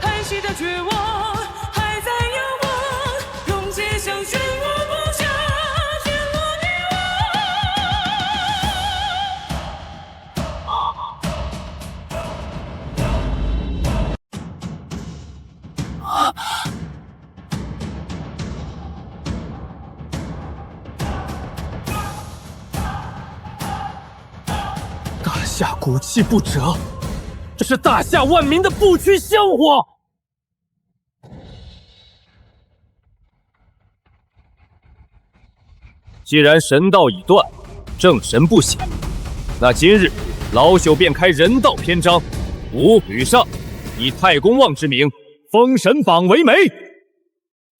叹息的绝望还在遥望，勇气像漩涡不下，漩涡你大夏骨气不折，这是大夏万民的不屈香火。既然神道已断，正神不显，那今日老朽便开人道篇章。吕尚，以太公望之名，封神榜为媒，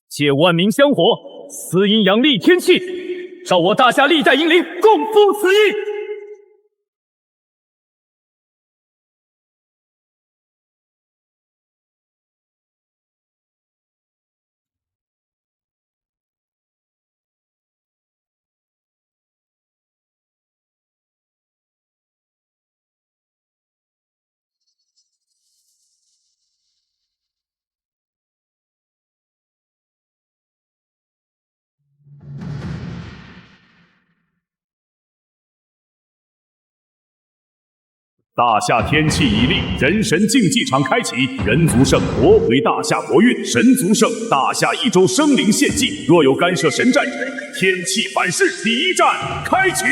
借万民香火，私阴阳立天气，召我大夏历代英灵共赴此意。大夏天气已立，人神竞技场开启，人族圣夺回大夏国运，神族圣大夏一州生灵献祭，若有干涉神战者，天气反噬，第一战开启。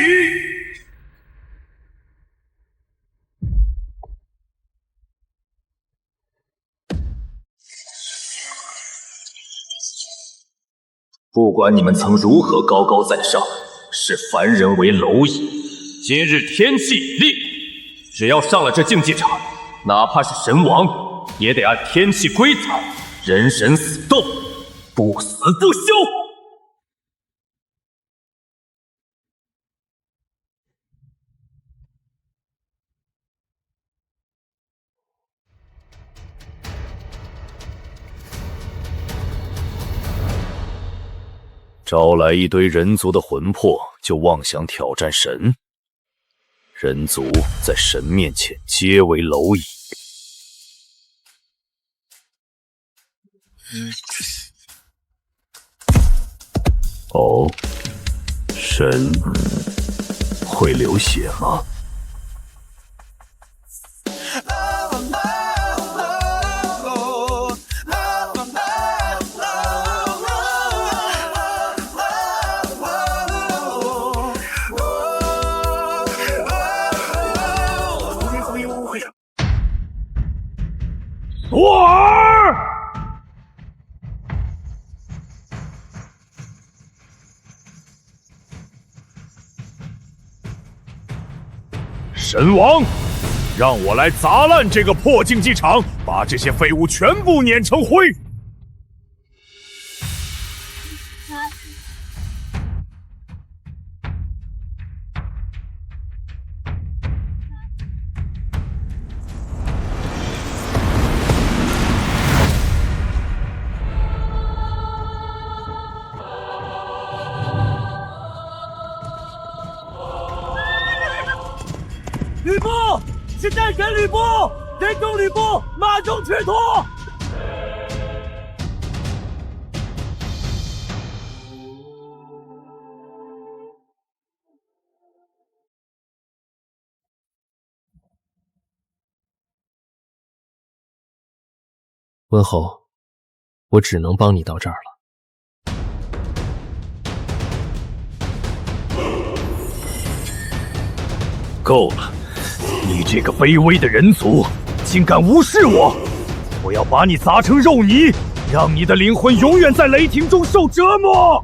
不管你们曾如何高高在上，视凡人为蝼蚁，今日天气已立，只要上了这竞技场，哪怕是神王，也得按天气规则，人神死斗，不死不休。招来一堆人族的魂魄，就妄想挑战神。人族在神面前皆为蝼蚁。哦，神会流血吗？索尔！神王，让我来砸烂这个破竞技场，把这些废物全部碾成灰！吕布是战神吕布，人中吕布，马中赤兔。温侯，我只能帮你到这儿了。够了！你这个卑微的人族，竟敢无视我！我要把你砸成肉泥，让你的灵魂永远在雷霆中受折磨！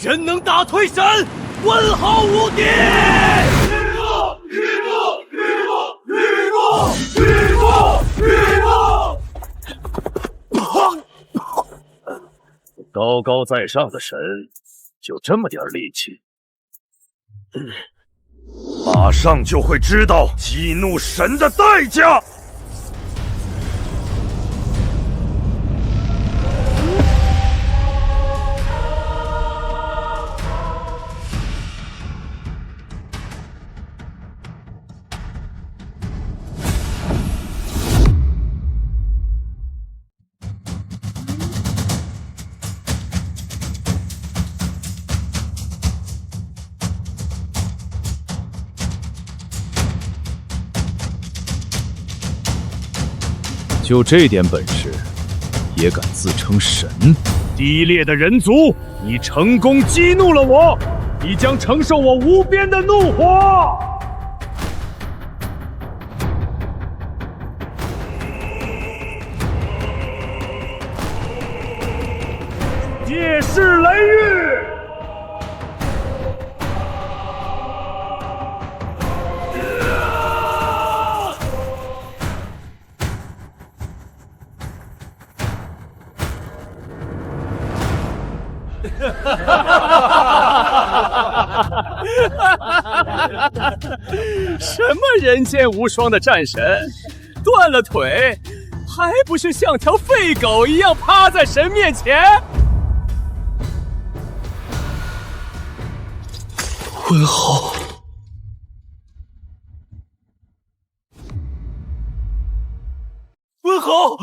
人能打退神，温侯无敌！高高在上的神，就这么点力气？马上就会知道激怒神的代价！就这点本事，也敢自称神？低劣的人族，你成功激怒了我，你将承受我无边的怒火！夜视雷狱！哈哈哈哈哈哈！什么人间无双的战神，断了腿，还不是像条废狗一样趴在神面前？文豪，文豪，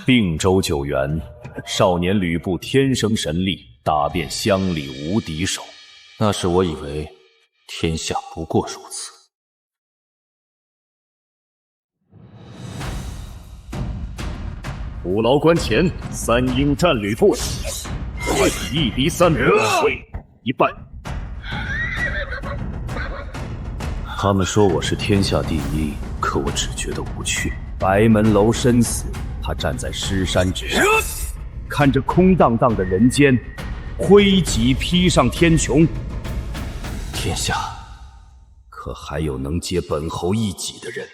并州救援，少年吕布天生神力，打遍乡里无敌手。那时我以为天下不过如此。虎牢关前，3英战吕布，快以1敌3名，会一败。他们说我是天下第一，可我只觉得无趣。白门楼深死，他站在尸山之上，看着空荡荡的人间，挥戟劈上天穹。天下可还有能接本侯一戟的人？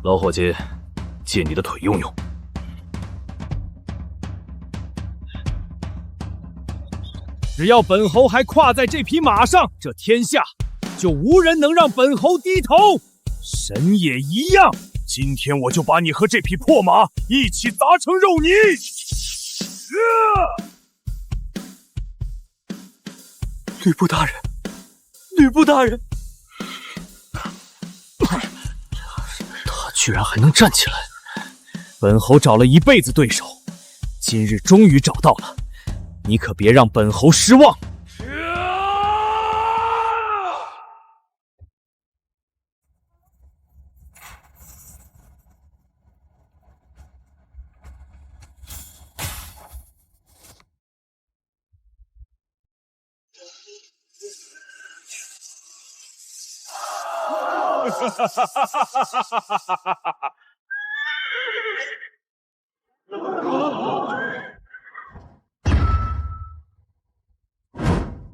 老伙计，借你的腿用用。只要本侯还跨在这匹马上，这天下就无人能让本侯低头。神也一样。今天我就把你和这匹破马一起砸成肉泥！吕布大人，吕布大人，他居然还能站起来！本侯找了一辈子对手，今日终于找到了，你可别让本侯失望。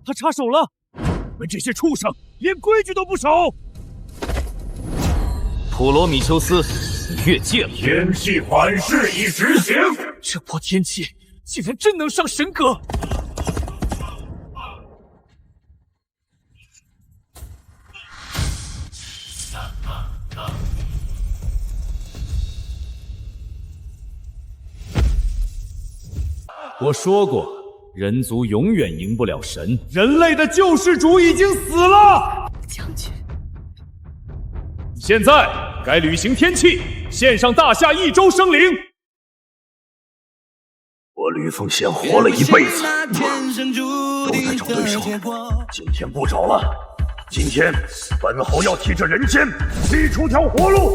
他插手了！你们这些畜生，连规矩都不守！普罗米修斯，你越界了！天气反噬已执行。这波天气竟然真能上神格！我说过，人族永远赢不了神。人类的救世主已经死了。将军，现在该履行天契，献上大夏一州生灵。我吕奉先活了一辈子，都在找对手，今天不找了。今天本侯要替这人间逼出条活路。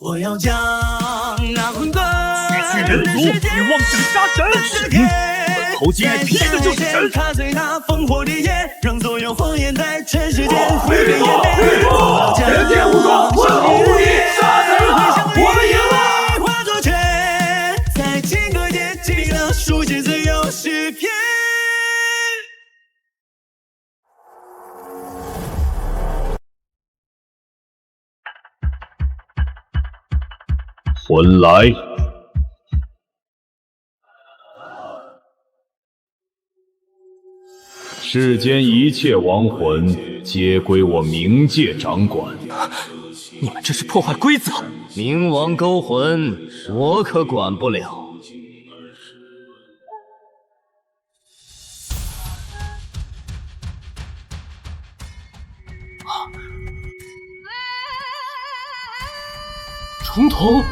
我要将那混沌区区人族，你妄想杀神！本侯今日劈的就是神！踏碎那烽火烈焰，让所有谎言在尘世间灰飞烟灭。人间无双，文侯无敌，杀神了！我们赢了！化作尘，在情歌间记了书写自由诗篇。魂来！世间一切亡魂，皆归我冥界掌管。你们这是破坏规则！冥王勾魂，我可管不了。重瞳，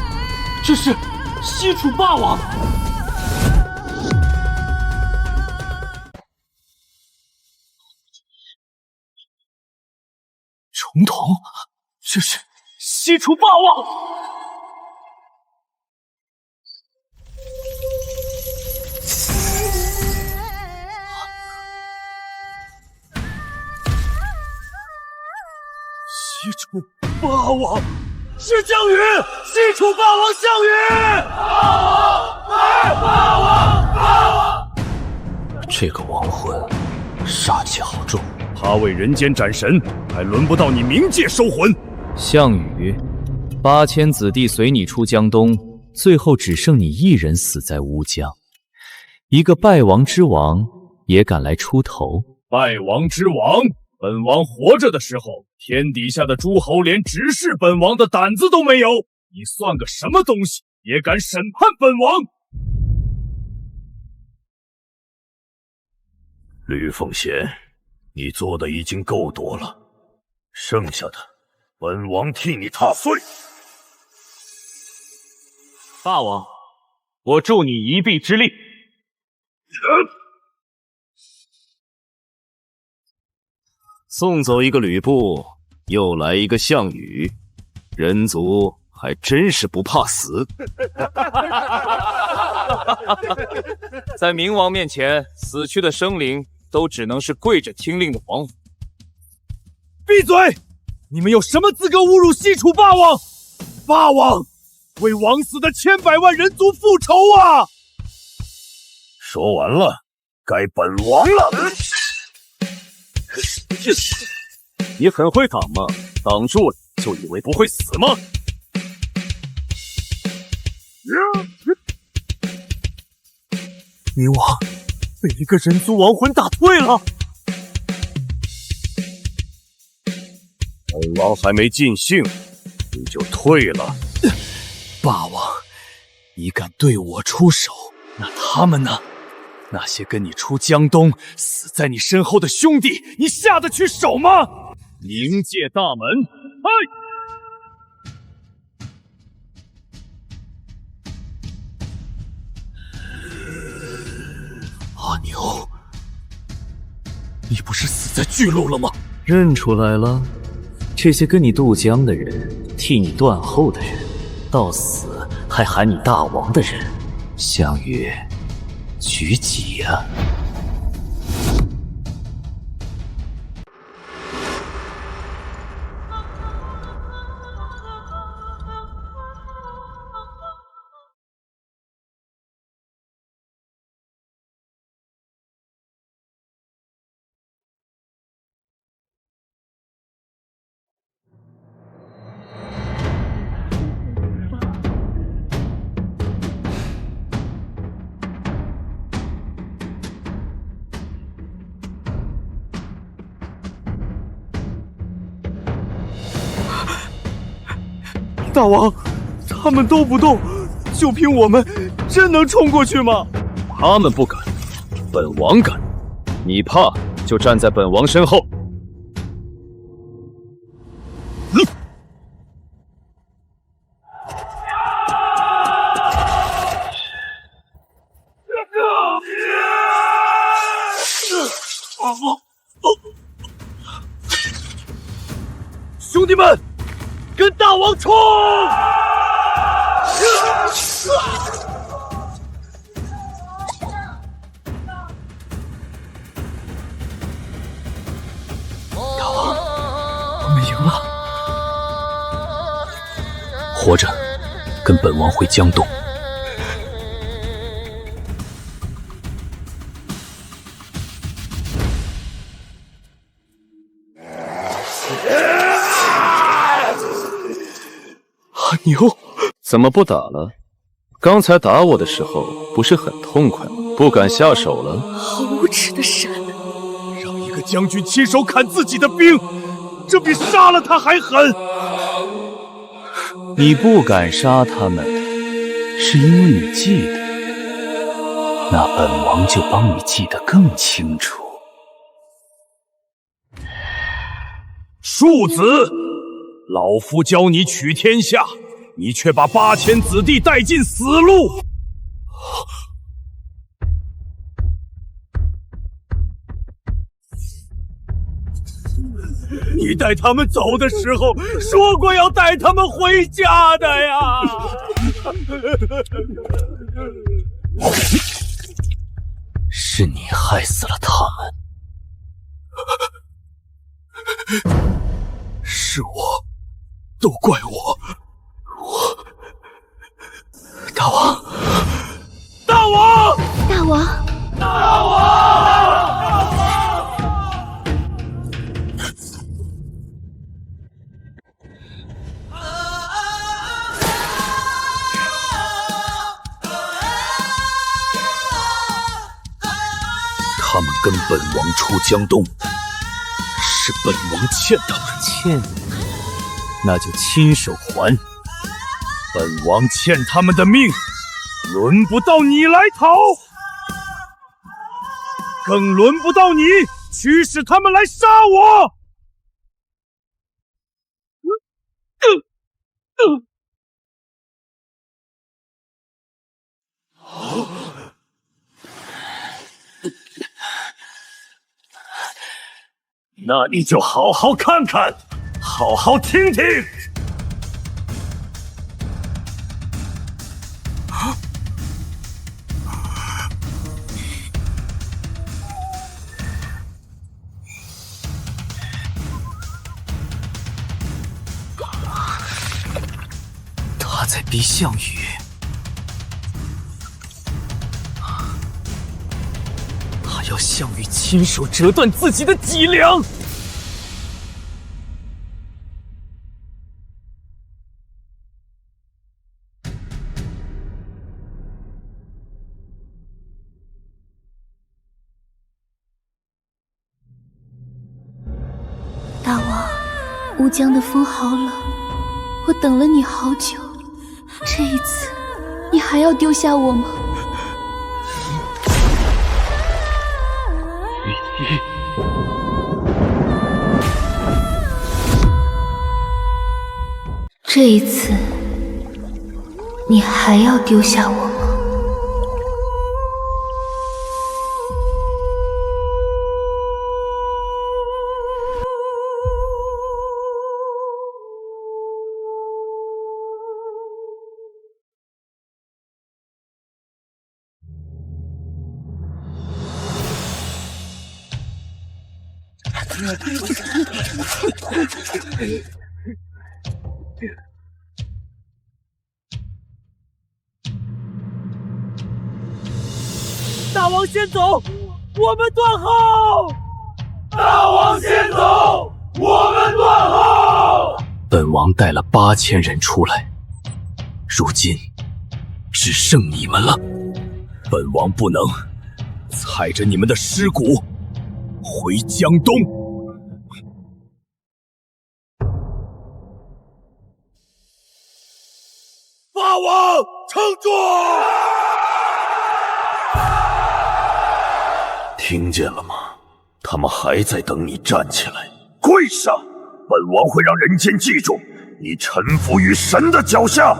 这是西楚霸王。重瞳，这是西楚霸王。霸王是项羽，西楚霸王项羽。这个亡魂煞气好重，他为人间斩神，还轮不到你冥界收魂。项羽，8000子弟随你出江东，最后只剩你一人死在乌江。一个败亡之王也敢来出头？败亡之王，本王活着的时候，天底下的诸侯连直视本王的胆子都没有。你算个什么东西，也敢审判本王？吕奉贤，你做的已经够多了，剩下的本王替你踏碎。霸王，我助你一臂之力。送走一个吕布，又来一个项羽，人族还真是不怕死。在冥王面前，死去的生灵都只能是跪着听令的王。闭嘴！你们有什么资格侮辱西楚霸王？霸王为枉死的千百万人族复仇啊！说完了，该本王了。你很会挡吗？挡住了就以为不会死吗？冥王被一个人族亡魂打退了。本王还没尽兴，你就退了。霸王，你敢对我出手，那他们呢？那些跟你出江东、死在你身后的兄弟，你下得去手吗？冥界大门开！阿牛，你不是死在巨鹿了吗？认出来了，这些跟你渡江的人，替你断后的人，到死还喊你大王的人，项羽，举几呀？大王，他们都不动，就凭我们，真能冲过去吗？他们不敢，本王敢。你怕就站在本王身后。兄弟们，跟大王冲！大王，我们赢了！活着，跟本王回江东。阿牛，怎么不打了？刚才打我的时候不是很痛快吗？不敢下手了？好无耻的神！让一个将军亲手砍自己的兵，这比杀了他还狠！你不敢杀他们，是因为你记得，那本王就帮你记得更清楚。庶子，老夫教你取天下，你却把8000子弟带进死路。你带他们走的时候说过要带他们回家的呀！是你害死了他们。是我，都怪我！大王！大王！大王！大王！他们跟本王出江东，是本王欠他们。欠你，那就亲手还。本王欠他们的命，轮不到你来讨，更轮不到你驱使他们来杀我。那你就好好看看，好好听听。他在逼项羽。他要项羽亲手折断自己的脊梁。大王，乌江的风好冷，我等了你好久，这一次你还要丢下我吗？这一次你还要丢下我吗？大王先走，我们断后！大王先走，我们断后！本王带了8000人出来，如今只剩你们了。本王不能踩着你们的尸骨回江东。法王，撑住！听见了吗？他们还在等你站起来，跪下！本王会让人间记住你臣服于神的脚下。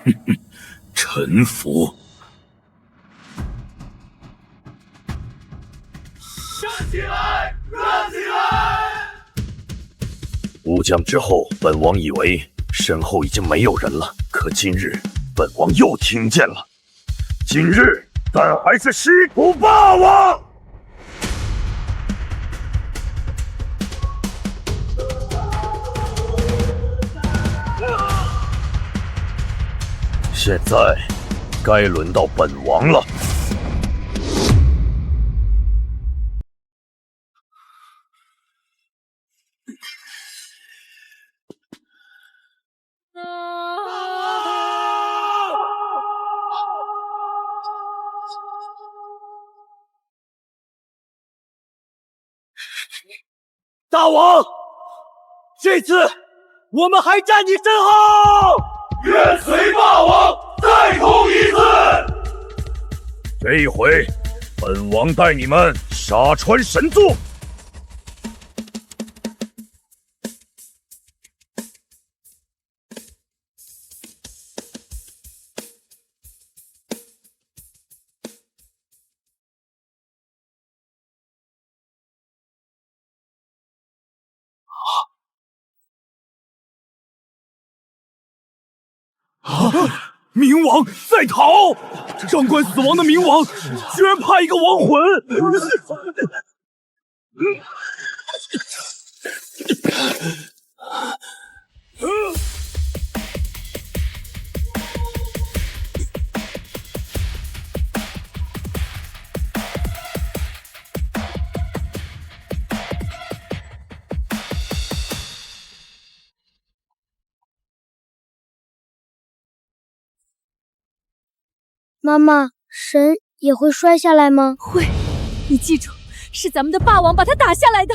哼哼，臣服。站起来！站起来！乌江之后，本王以为身后已经没有人了，可今日本王又听见了。今日咱还是西土霸王！现在该轮到本王了。大王，这次我们还站你身后。愿随霸王再同一次。这一回，本王带你们杀穿神族。冥王在逃！上官死亡的冥王居然派一个亡魂！妈妈，神也会摔下来吗？会，你记住，是咱们的霸王把他打下来的。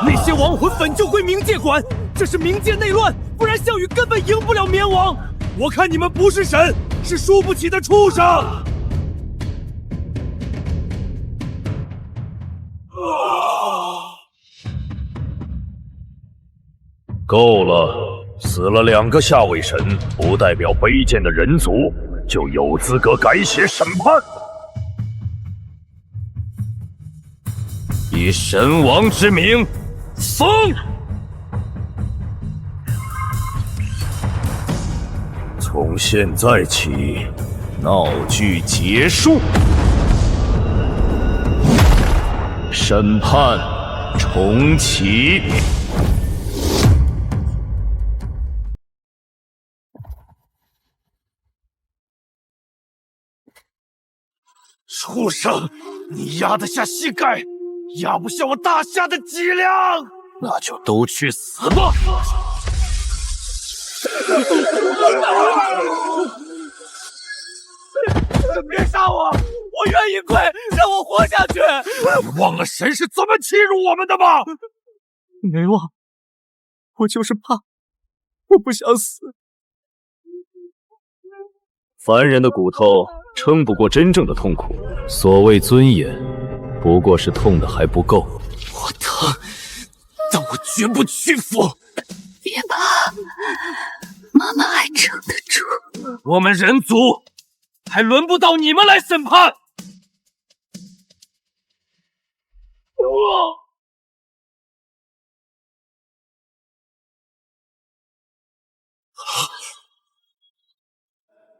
那些亡魂本就归冥界管，这是冥界内乱，不然项羽根本赢不了绵王。我看你们不是神，是输不起的畜生。够了，死了2个下位神，不代表卑贱的人族就有资格改写审判。以神王之名，封！从现在起，闹剧结束，审判重启。畜生，你压得下膝盖，压不下我大夏的脊梁，那就都去死吧！别杀我，我愿意跪，让我活下去。你忘了神是怎么欺辱我们的吗？没忘，我就是怕，我不想死。凡人的骨头撑不过真正的痛苦，所谓尊严，不过是痛的还不够。我疼，但我绝不屈服。别怕，妈妈还撑得住。我们人族还轮不到你们来审判。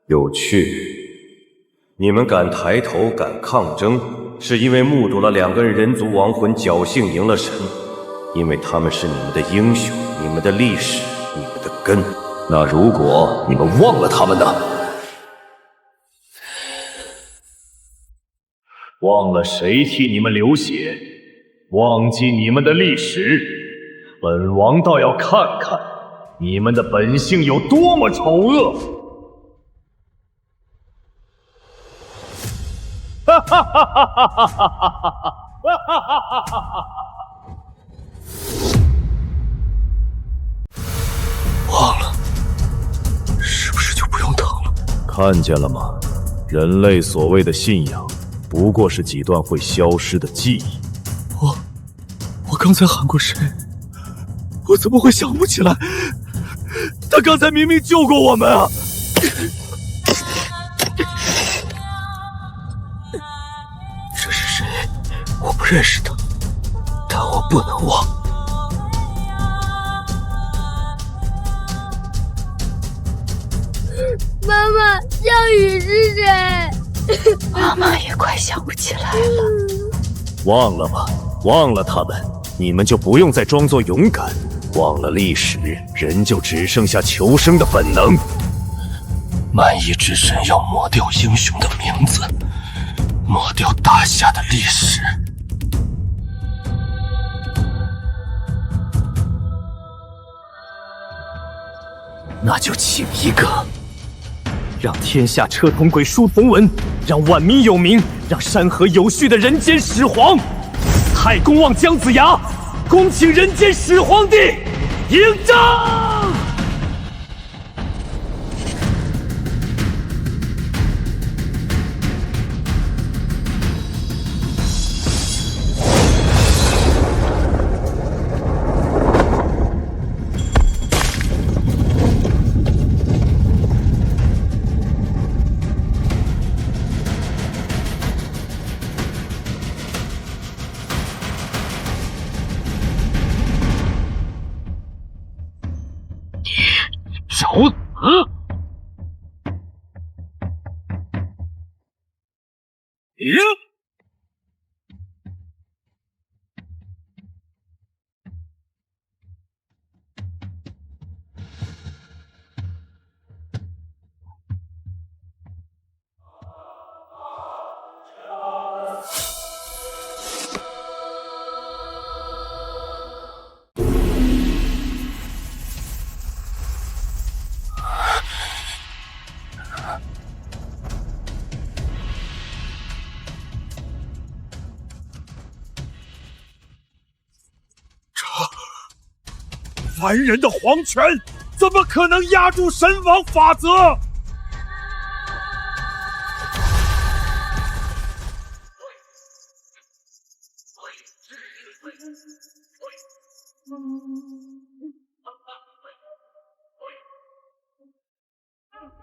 有趣，你们敢抬头敢抗争，是因为目睹了2个人族亡魂侥幸赢了神，因为他们是你们的英雄，你们的历史，你们的根。那如果你们忘了他们呢？忘了谁替你们流血，忘记你们的历史，本王倒要看看你们的本性有多么丑恶！哈哈哈哈哈哈哈哈哈！忘了，是不是就不用疼了？看见了吗？人类所谓的信仰，不过是几段会消失的记忆。我刚才喊过谁？我怎么会想不起来？他刚才明明救过我们啊！这是谁？我不认识他，但我不能忘。妈妈，项羽是谁？妈妈也快想不起来了。忘了吧，忘了他们，你们就不用再装作勇敢。忘了历史，人就只剩下求生的本能。蛮夷之神要抹掉英雄的名字，抹掉大夏的历史。那就请一个，让天下车同轨，书同文，让万民有名，让山河有序的人间始皇。太公望姜子牙，恭请人间始皇帝迎战！找死！凡人的皇权怎么可能压住神王法则？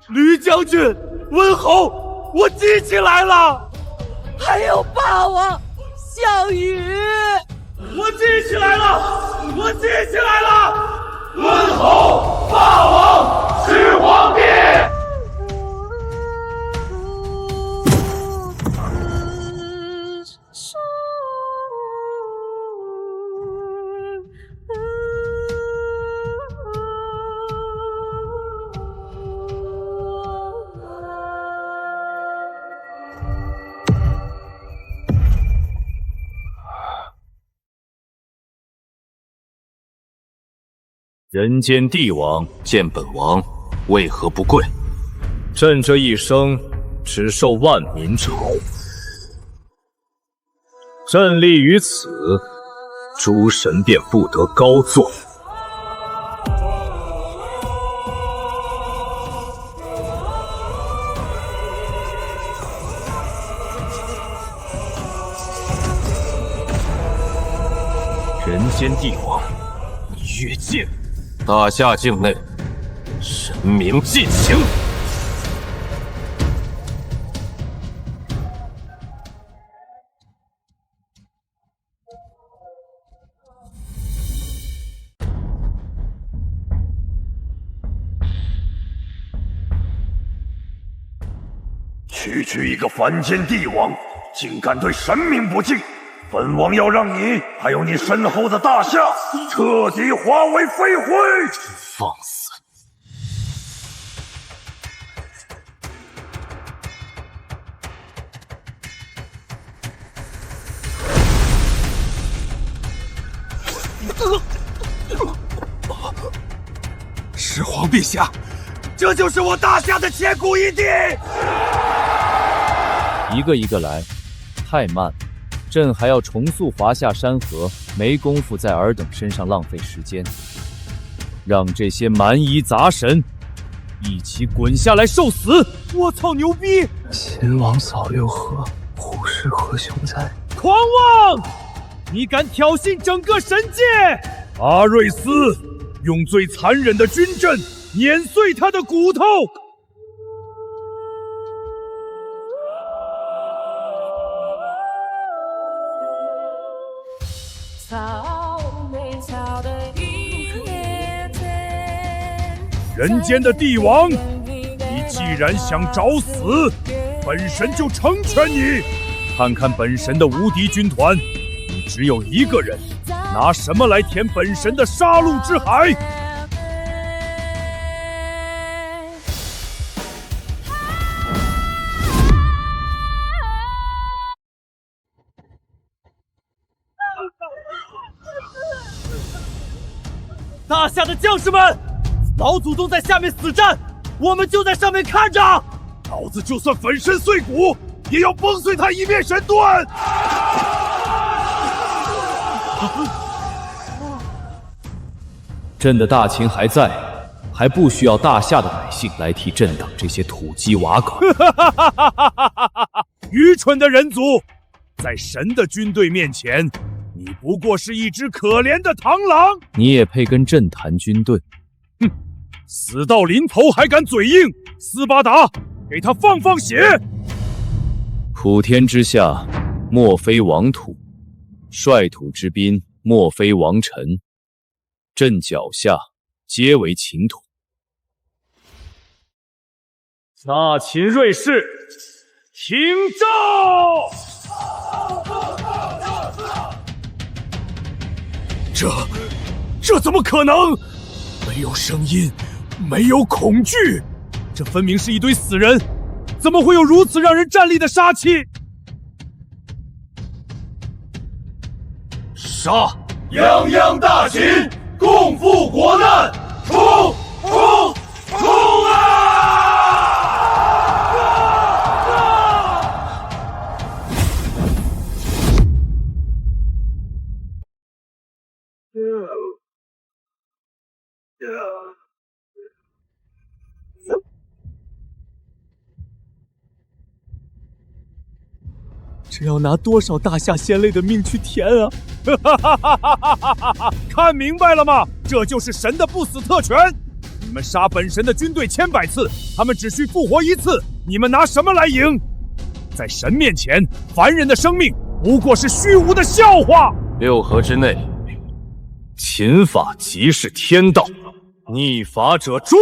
吕将军，温侯，我记起来了。还有霸王项羽，我记起来了，我记起来了。温侯，霸王是皇帝。人间帝王见本王，为何不跪？朕这一生只受万民之禄，朕立于此，诸神便不得高坐。人间帝王，你越界！大夏境内，神明尽行。区一个凡间帝王，竟敢对神明不敬！本王要让你还有你身后的大夏彻底化为飞灰！放肆！始皇陛下，这就是我大夏的千古一帝！一个一个来，太慢了。朕还要重塑华夏山河，没工夫在尔等身上浪费时间。让这些蛮夷杂神一起滚下来受死！我操，牛逼！秦王早又何？虎视何雄哉？狂妄！你敢挑衅整个神界！阿瑞斯，用最残忍的军阵碾碎他的骨头！人间的帝王，你既然想找死，本神就成全你。看看本神的无敌军团，你只有一个人，拿什么来填本神的杀戮之海？大夏的将士们，老祖宗在下面死战，我们就在上面看着。老子就算粉身碎骨，也要崩碎他一面神盾！朕的大秦还在，还不需要大夏的百姓来替朕挡这些土鸡瓦狗。愚蠢的人族，在神的军队面前，你不过是一只可怜的螳螂。你也配跟朕谈军队？哼！死到临头还敢嘴硬，斯巴达，给他放血！普天之下，莫非王土；率土之滨，莫非王臣。朕脚下皆为秦土。大秦瑞士，听诏！这怎么可能？没有声音，没有恐惧，这分明是一堆死人，怎么会有如此让人战栗的杀气？杀！泱泱大秦，共赴国难！冲！冲啊！这要拿多少大夏先类的命去填啊！看明白了吗？这就是神的不死特权。你们杀本神的军队千百次，他们只需复活一次，你们拿什么来赢？在神面前，凡人的生命不过是虚无的笑话。六合之内，秦法即是天道，逆法者诛。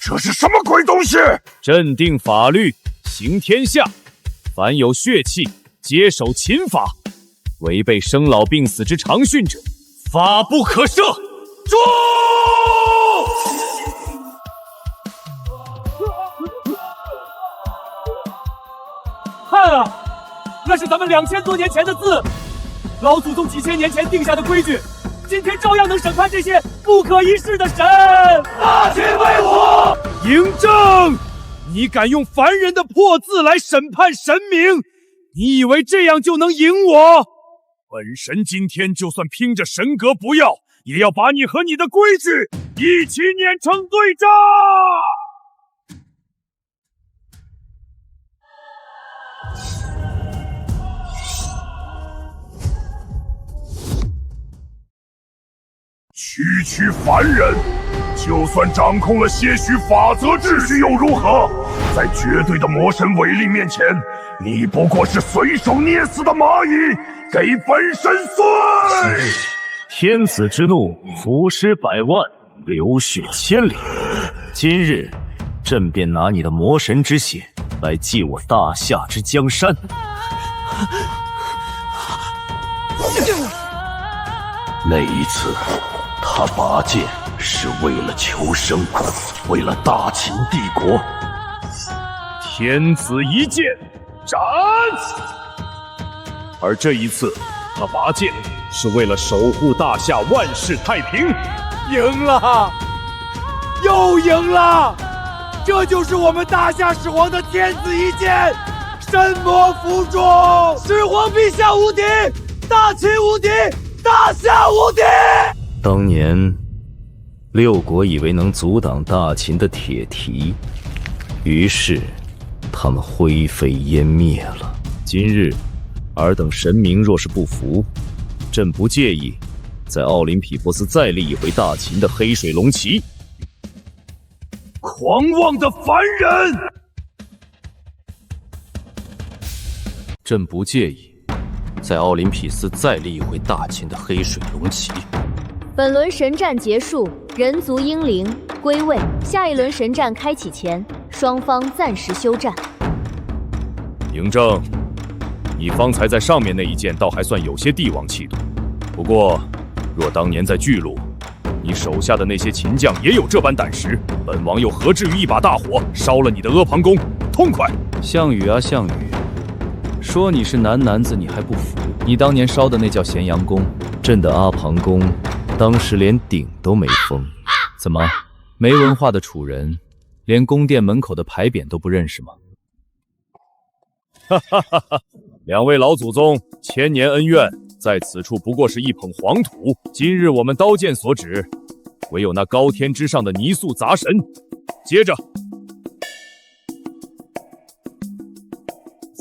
这是什么鬼东西？镇定法律，行天下。凡有血气，皆守秦法。违背生老病死之常训者，法不可赦。诛！看啊，那是咱们2000多年前的字，老祖宗几千年前定下的规矩，今天照样能审判这些不可一世的神。大秦为虎，嬴政，你敢用凡人的破字来审判神明？你以为这样就能赢我？本神今天就算拼着神格不要，也要把你和你的规矩一起碾成对渣！区凡人，就算掌控了些许法则秩序又如何？在绝对的魔神伟力面前，你不过是随手捏死的蚂蚁，给本神碎！天子之怒，伏尸100万，流血千里。今日，朕便拿你的魔神之血来祭我大夏之江山。那一次，他拔剑是为了求生，为了大秦帝国。天子一剑斩！而这一次，他拔剑是为了守护大夏万世太平。赢了，又赢了！这就是我们大夏始皇的天子一剑，神魔服众，始皇陛下无敌，大秦无敌，大夏无敌！当年，六国以为能阻挡大秦的铁蹄，于是他们灰飞烟灭了。今日，尔等神明若是不服，朕不介意在奥林匹波斯再立一回大秦的黑水龙旗。狂妄的凡人！朕不介意在奥林匹斯再立一回大秦的黑水龙旗。本轮神战结束，人族英灵归位。下一轮神战开启前，双方暂时休战。嬴政，你方才在上面那一剑倒还算有些帝王气度，不过，若当年在巨鹿，你手下的那些秦将也有这般胆识，本王又何至于一把大火烧了你的阿房宫？痛快！项羽啊项羽，说你是男子，你还不服？你当年烧的那叫咸阳宫，朕的阿房宫，当时连顶都没封。怎么，没文化的楚人，连宫殿门口的牌匾都不认识吗？哈哈哈哈！两位老祖宗千年恩怨，在此处不过是一捧黄土。今日我们刀剑所指，唯有那高天之上的泥塑杂神。接着，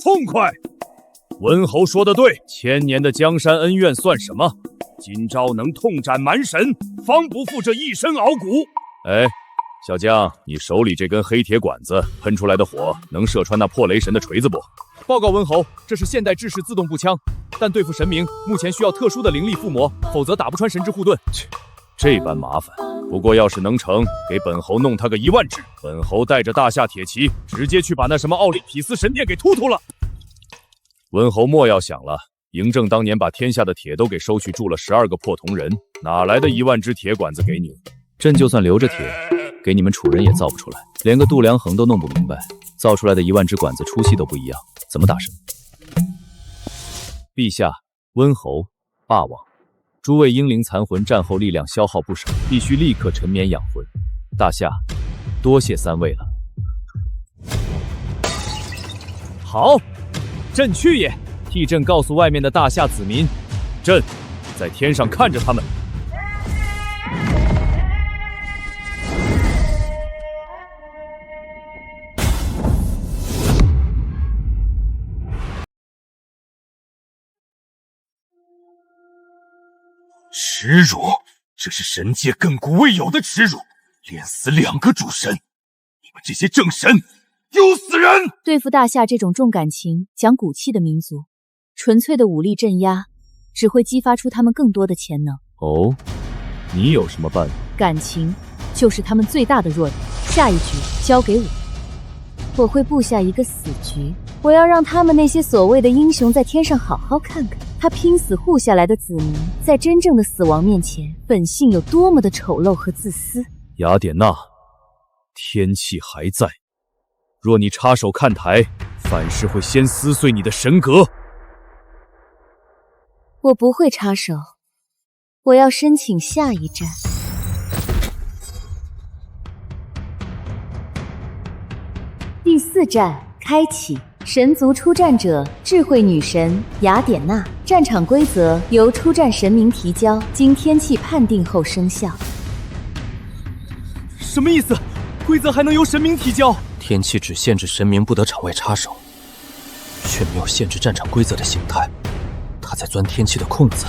痛快！温侯说得对，千年的江山恩怨算什么？今朝能痛斩蛮神，方不负这一身傲骨。哎，小将，你手里这根黑铁管子喷出来的火，能射穿那破雷神的锤子不？报告温侯，这是现代制式自动步枪，但对付神明目前需要特殊的灵力附魔，否则打不穿神之护盾。切，这般麻烦。不过要是能成，给本侯弄他个1万只，本侯带着大夏铁骑，直接去把那什么奥林匹斯神殿给突突了。温侯莫要想了，嬴政当年把天下的铁都给收去铸了12个破铜人，哪来的1万只铁管子给你？朕就算留着铁，给你们楚人也造不出来，连个度量衡都弄不明白，造出来的1万只管子出息都不一样，怎么打神？陛下，温侯，霸王，诸位英灵残魂战后力量消耗不少，必须立刻沉眠养魂。大夏，多谢3位了。好，朕去也。替朕告诉外面的大夏子民，朕在天上看着他们。耻辱！这是神界亘古未有的耻辱，连死2个主神！你们这些正神，丢死人！对付大夏这种重感情、讲骨气的民族，纯粹的武力镇压，只会激发出他们更多的潜能。哦，你有什么办法？感情就是他们最大的弱点。下一局交给我，我会布下一个死局。我要让他们那些所谓的英雄在天上好好看看，他拼死护下来的子民，在真正的死亡面前，本性有多么的丑陋和自私。雅典娜，天气还在，若你插手看台，反噬会先撕碎你的神格。我不会插手，我要申请下一站。第4站开启。神族出战者，智慧女神雅典娜。战场规则由出战神明提交，经天气判定后生效。什么意思？规则还能由神明提交？天气只限制神明不得场外插手，却没有限制战场规则的形态。他在钻天气的空子，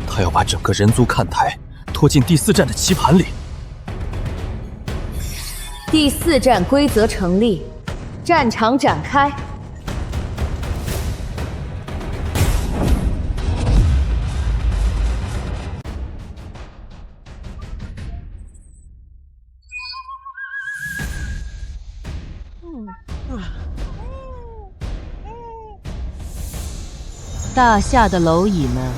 他要把整个人族看台拖进第4站的棋盘里。第4站规则成立。战场展开，大夏的蝼蚁们，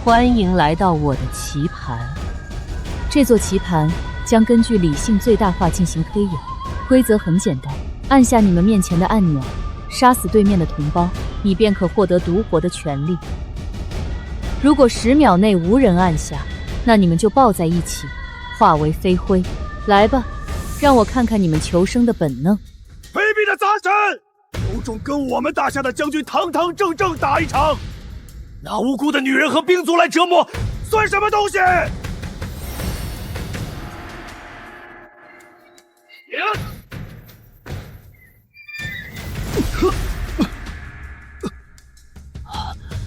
欢迎来到我的棋盘。这座棋盘将根据理性最大化进行推演，规则很简单。按下你们面前的按钮，杀死对面的同胞，你便可获得独活的权利。如果10秒内无人按下，那你们就抱在一起，化为飞灰。来吧，让我看看你们求生的本能。卑鄙的杂神，有种跟我们大夏的将军堂堂正正打一场，拿无辜的女人和兵卒来折磨，算什么东西？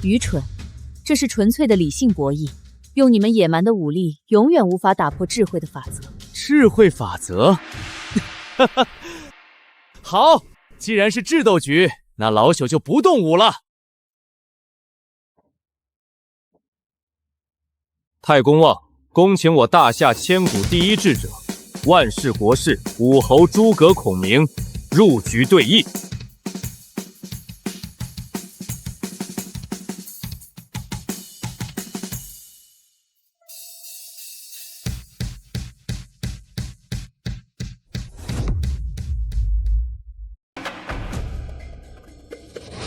愚蠢，这是纯粹的理性博弈，用你们野蛮的武力，永远无法打破智慧的法则。智慧法则？好，既然是智斗局，那老朽就不动武了。太公望，恭请我大夏千古第一智者，万世国士武侯诸葛孔明入局对弈。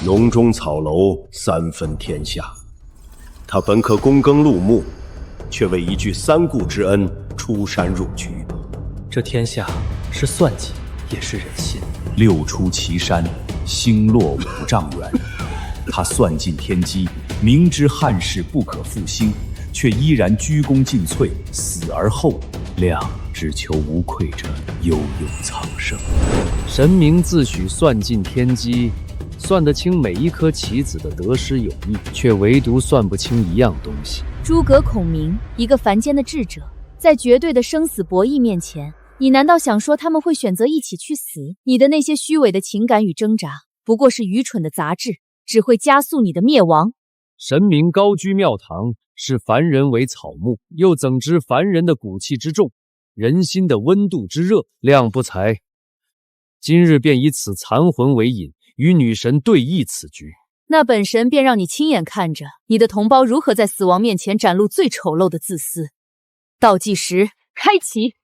笼中草楼3分天下，他本可躬耕陆牧，却为一句三顾之恩出山入局。这天下是算计，也是人心。六出祁山，星落5丈远。他算尽天机，明知汉室不可复兴，却依然鞠躬尽瘁，死而后已。谅只求无愧者，悠悠苍生。神明自诩算尽天机，算得清每一颗棋子的得失有益，却唯独算不清一样东西。诸葛孔明，一个凡间的智者，在绝对的生死博弈面前，你难道想说他们会选择一起去死？你的那些虚伪的情感与挣扎，不过是愚蠢的杂质，只会加速你的灭亡。神明高居庙堂，视凡人为草木，又怎知凡人的骨气之重，人心的温度之热？谅不才，今日便以此残魂为引，与女神对弈此局。那本神便让你亲眼看着你的同胞如何在死亡面前展露最丑陋的自私。倒计时开启。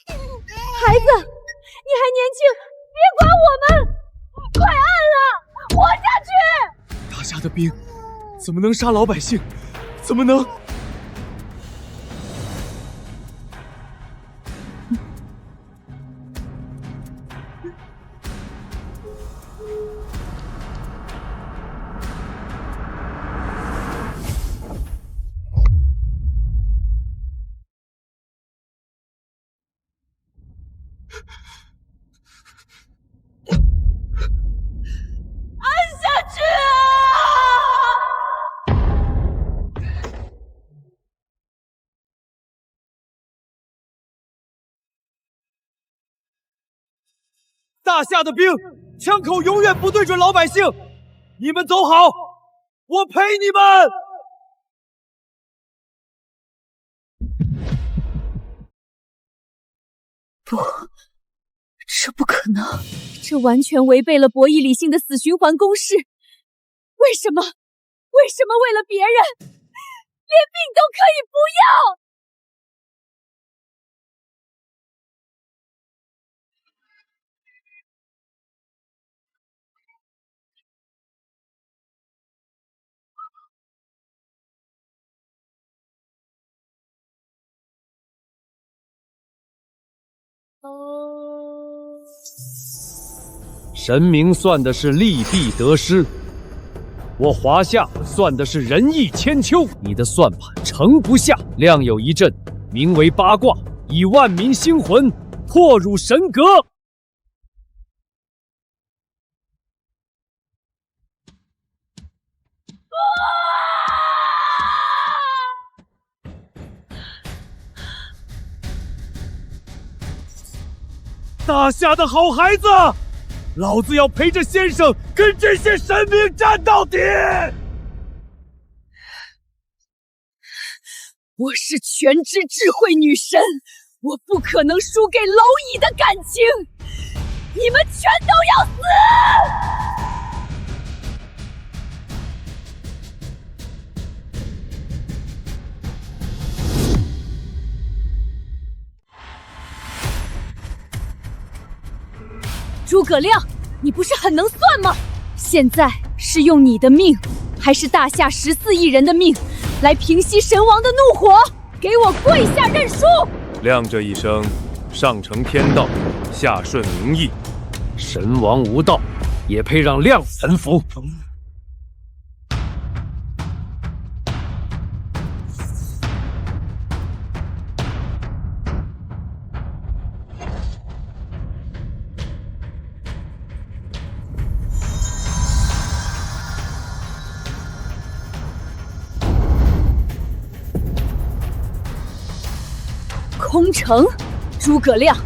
孩子，你还年轻，别管我们，快按了，活下去！大夏的兵怎么能杀老百姓？怎么能？按下去啊！大夏的兵枪口永远不对准老百姓，你们走好，我陪你们。不，这不可能，这完全违背了博弈理性的死循环公式。为什么？为什么为了别人，连命都可以不要？神明算的是利弊得失，我华夏算的是仁义千秋。你的算盘盛不下。亮有一阵，名为八卦，以万民兴魂，破辱神格。大夏的好孩子，老子要陪着先生跟这些神明战到底！我是全知智慧女神，我不可能输给蝼蚁的感情，你们全都要死！诸葛亮，你不是很能算吗？现在是用你的命，还是大夏14亿人的命，来平息神王的怒火？给我跪下认输！亮这一生，上承天道，下顺民意，神王无道，也配让亮臣服？空城，诸葛亮，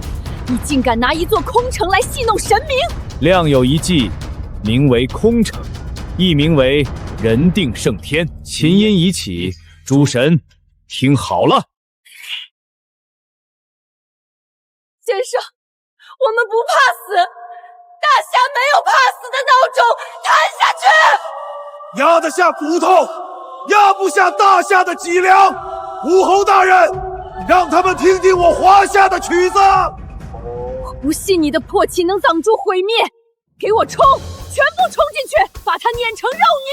你竟敢拿一座空城来戏弄神明！亮有一计，名为空城，亦名为人定胜天。琴音已起，诸神听好了。先生，我们不怕死，大夏没有怕死的孬种，弹下去！压得下骨头，压不下大夏的脊梁。武侯大人，让他们听听我华夏的曲子。我不信你的破旗能挡住毁灭，给我冲！全部冲进去，把他碾成肉泥！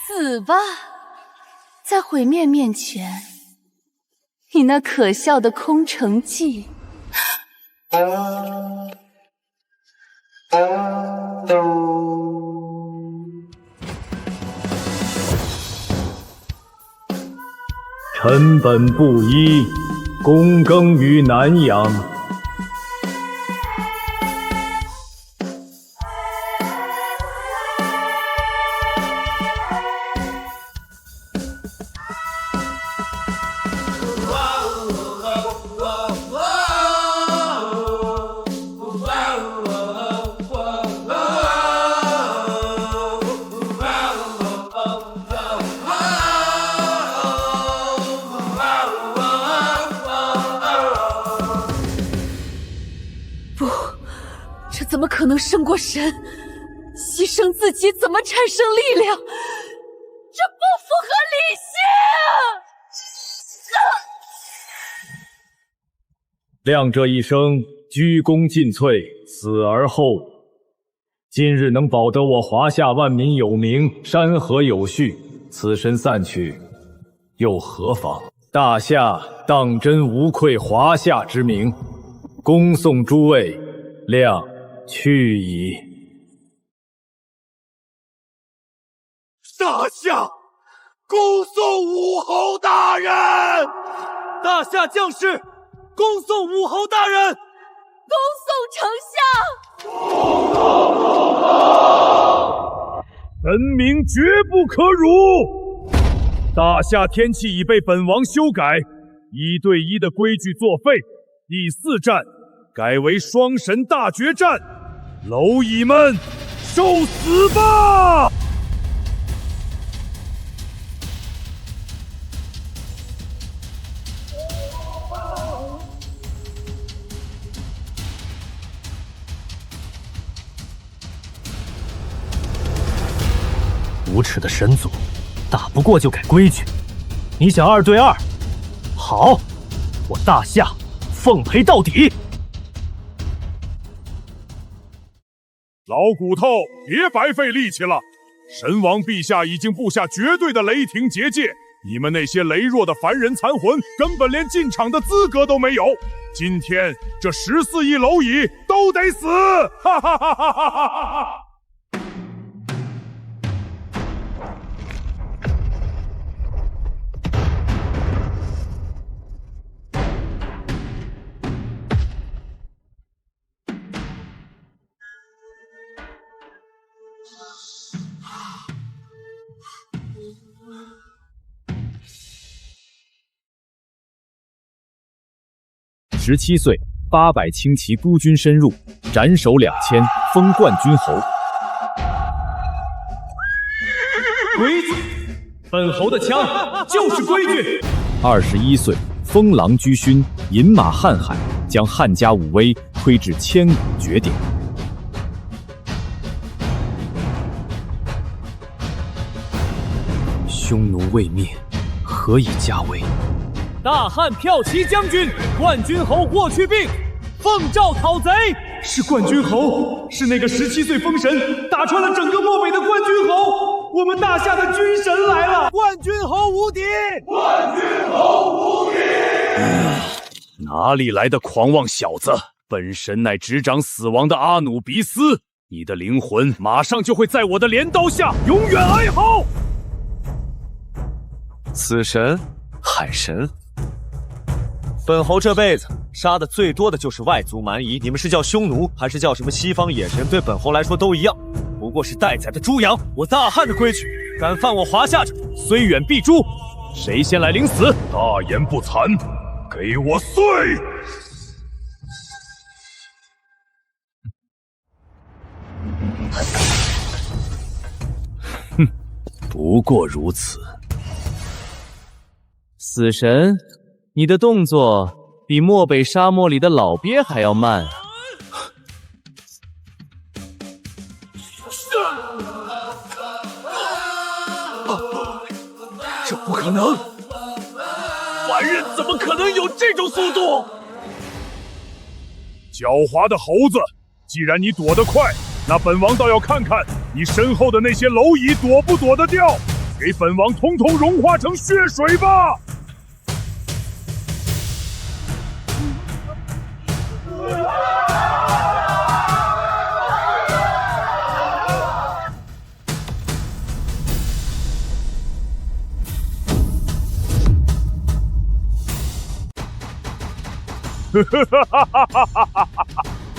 死吧，在毁灭面前，你那可笑的空城计。臣本布衣，躬耕于南阳。怎么可能胜过神？牺牲自己怎么产生力量？这不符合理性！亮这一生鞠躬尽瘁，死而后今日能保得我华夏万民有名，山河有序，此身散去，又何妨？大夏当真无愧华夏之名，恭送诸位，谅去矣。大夏，恭送武侯大人！大夏将士，恭送武侯大人！恭送丞相！臣明绝不可辱！大夏天气已被本王修改，1对1的规矩作废，第4战改为双神大决战，蝼蚁们受死吧！无耻的神族，打不过就改规矩，你想2对2？好，我大夏奉陪到底！老骨头，别白费力气了。神王陛下已经布下绝对的雷霆结界，你们那些羸弱的凡人残魂根本连进场的资格都没有。今天这14亿蝼蚁都得死！哈哈哈哈哈哈！17岁，800轻骑孤军深入，斩首2000，封冠军侯。规矩，本侯的枪就是规矩。21岁，封狼居勋，饮马瀚海，将汉家武威推至千古绝顶。匈奴未灭，何以家为？大汉骠骑将军，冠军侯霍去病，奉诏讨贼。是冠军侯，是那个17岁封神，打穿了整个漠北的冠军侯。我们大夏的军神来了，冠军侯无敌！冠军侯无敌！哪里来的狂妄小子？本神乃执掌死亡的阿努比斯，你的灵魂马上就会在我的镰刀下永远哀嚎。死神，海神。本侯这辈子杀的最多的就是外族蛮夷，你们是叫匈奴还是叫什么西方野神，对本侯来说都一样，不过是待宰的猪羊。我大汉的规矩，敢犯我华夏者，虽远必诛。谁先来领死？大言不惭，给我碎！哼，不过如此。死神，你的动作比漠北沙漠里的老鳖还要慢。这不可能！凡人怎么可能有这种速度？狡猾的猴子，既然你躲得快，那本王倒要看看你身后的那些蝼蚁躲不躲得掉！给本王统统融化成血水吧！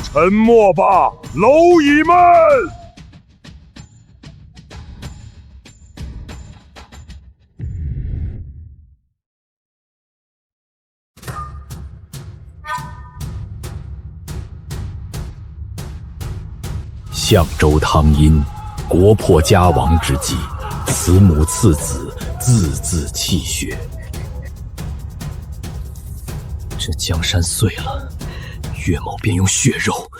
沉默吧，蝼蚁们！相州汤阴，国破家亡之际，慈母次子，字字泣血。这江山碎了，岳某便用血肉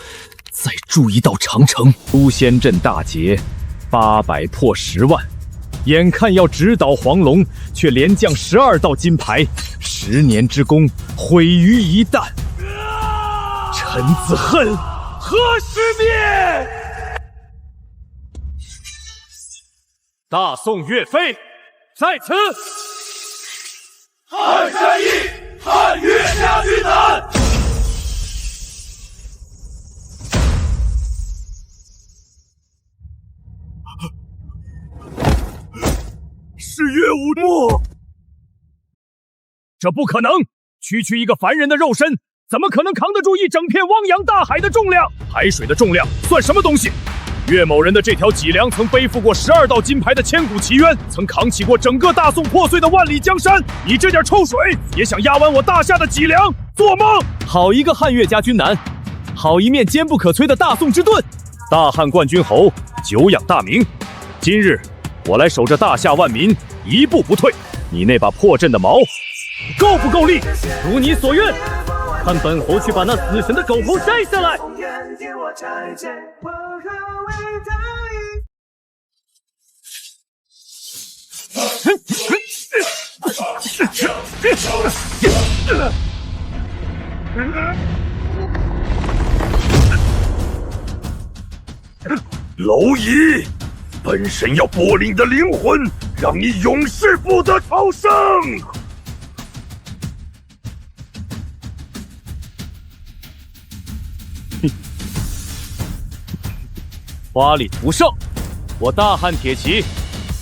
再筑一道长城。诛仙阵大捷，800破10万，眼看要直捣黄龙，却连降12道金牌，10年之功毁于一旦。臣子恨，何时灭？大宋岳飞在此。汉山义，汉岳家军南。是岳武莫，这不可能！区区一个凡人的肉身，怎么可能扛得住一整片汪洋大海的重量？海水的重量算什么东西？岳某人的这条脊梁曾背负过12道金牌的千古奇冤，曾扛起过整个大宋破碎的万里江山。你这点臭水也想压弯我大夏的脊梁？做梦！好一个汉岳家军南，好一面坚不可摧的大宋之盾！大汉冠军侯，久仰大名。今日我来守着大夏万民，一步不退。你那把破阵的矛，够不够力？如你所愿，看本侯去把那死神的狗头摘下来。蝼蚁！本神要剥离你的灵魂，让你永世不得超生！花里胡哨！我大汉铁骑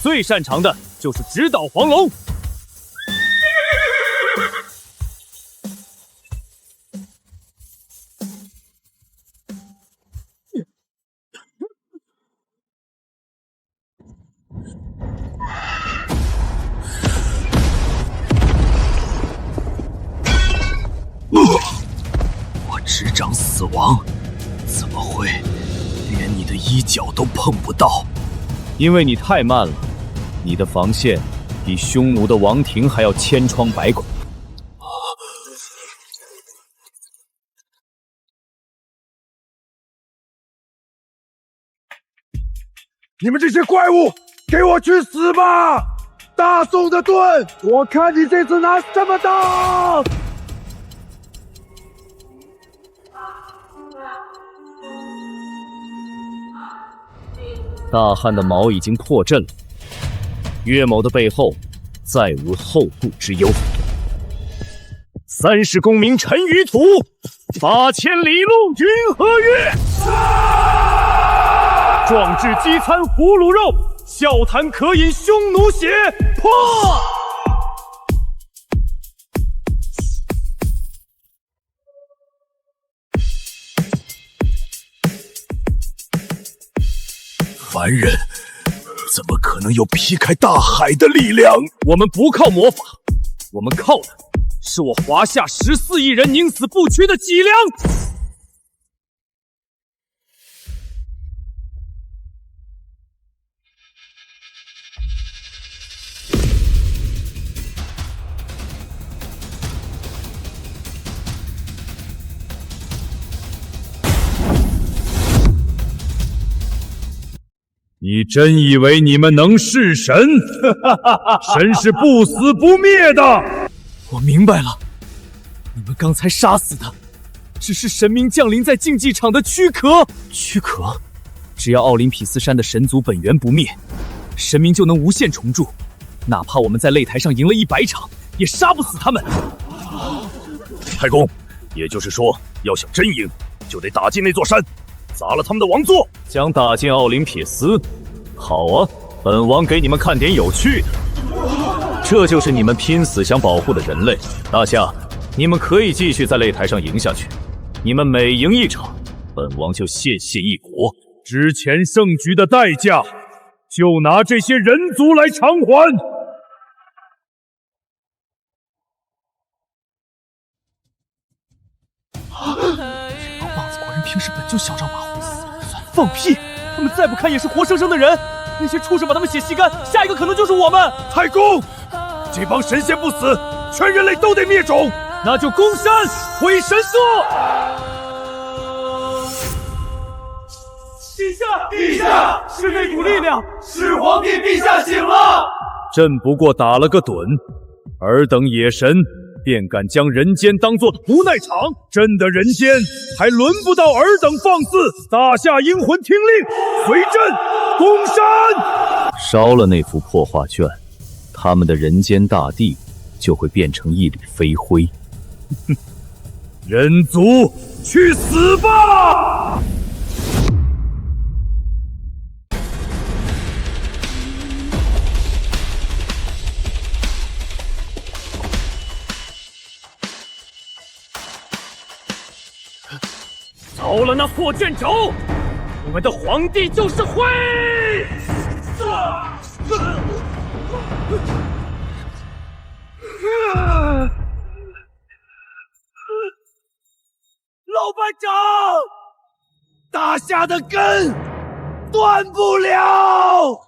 最擅长的就是直捣黄龙。我执掌死亡，怎么会连你的衣角都碰不到？因为你太慢了，你的防线比匈奴的王庭还要千疮百孔。你们这些怪物，给我去死吧！大宋的盾，我看你这次拿什么当！大汉的矛已经破阵了，岳某的背后再无后顾之忧。30功名尘与土，8千里路云和月。壮志饥餐俘虏肉，笑谈渴饮匈奴血。破！凡人怎么可能有劈开大海的力量？我们不靠魔法，我们靠的是我华夏14亿人宁死不屈的脊梁。你真以为你们能是神？神是不死不灭的。我明白了，你们刚才杀死的只是神明降临在竞技场的躯壳。躯壳？只要奥林匹斯山的神族本源不灭，神明就能无限重铸。哪怕我们在擂台上赢了100场，也杀不死他们。太公，也就是说，要想真赢，就得打进那座山，砸了他们的王座。想打进奥林匹斯？好啊，本王给你们看点有趣的。这就是你们拼死想保护的人类。大夏，你们可以继续在擂台上赢下去。你们每赢1场，本王就献1国。之前胜局的代价，就拿这些人族来偿还。这帮棒子果然平时本就嚣张跋扈。放屁！他们再不堪也是活生生的人，那些畜生把他们血吸干，下一个可能就是我们。太公，这帮神仙不死，全人类都得灭种。那就攻山毁神社。陛下，是那股力量，是皇帝陛下醒了。朕不过打了个盹，尔等野神便敢将人间当作无奈场，朕的人间还轮不到尔等放肆！大夏阴魂听令，随朕攻山！烧了那幅破画卷，他们的人间大地就会变成一缕飞灰。人族去死吧！糟了那破卷轴，我们的皇帝就是灰！老班长，大夏的根断不了。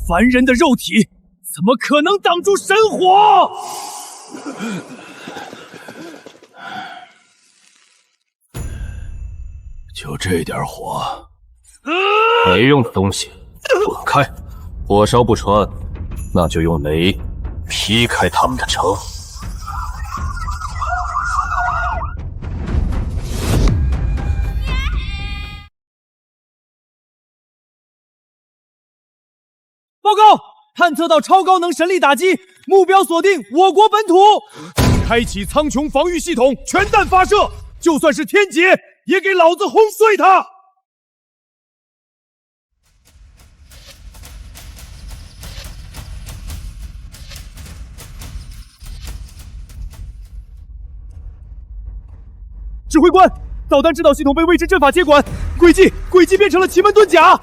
凡人的肉体怎么可能挡住神火？就这点火，没用的东西，滚开！火烧不穿，那就用雷劈开他们的城。报告，探测到超高能神力打击，目标锁定我国本土，开启苍穹防御系统，全弹发射，就算是天劫，也给老子轰碎他！指挥官，导弹制导系统被未知阵法接管，轨迹变成了奇门遁甲。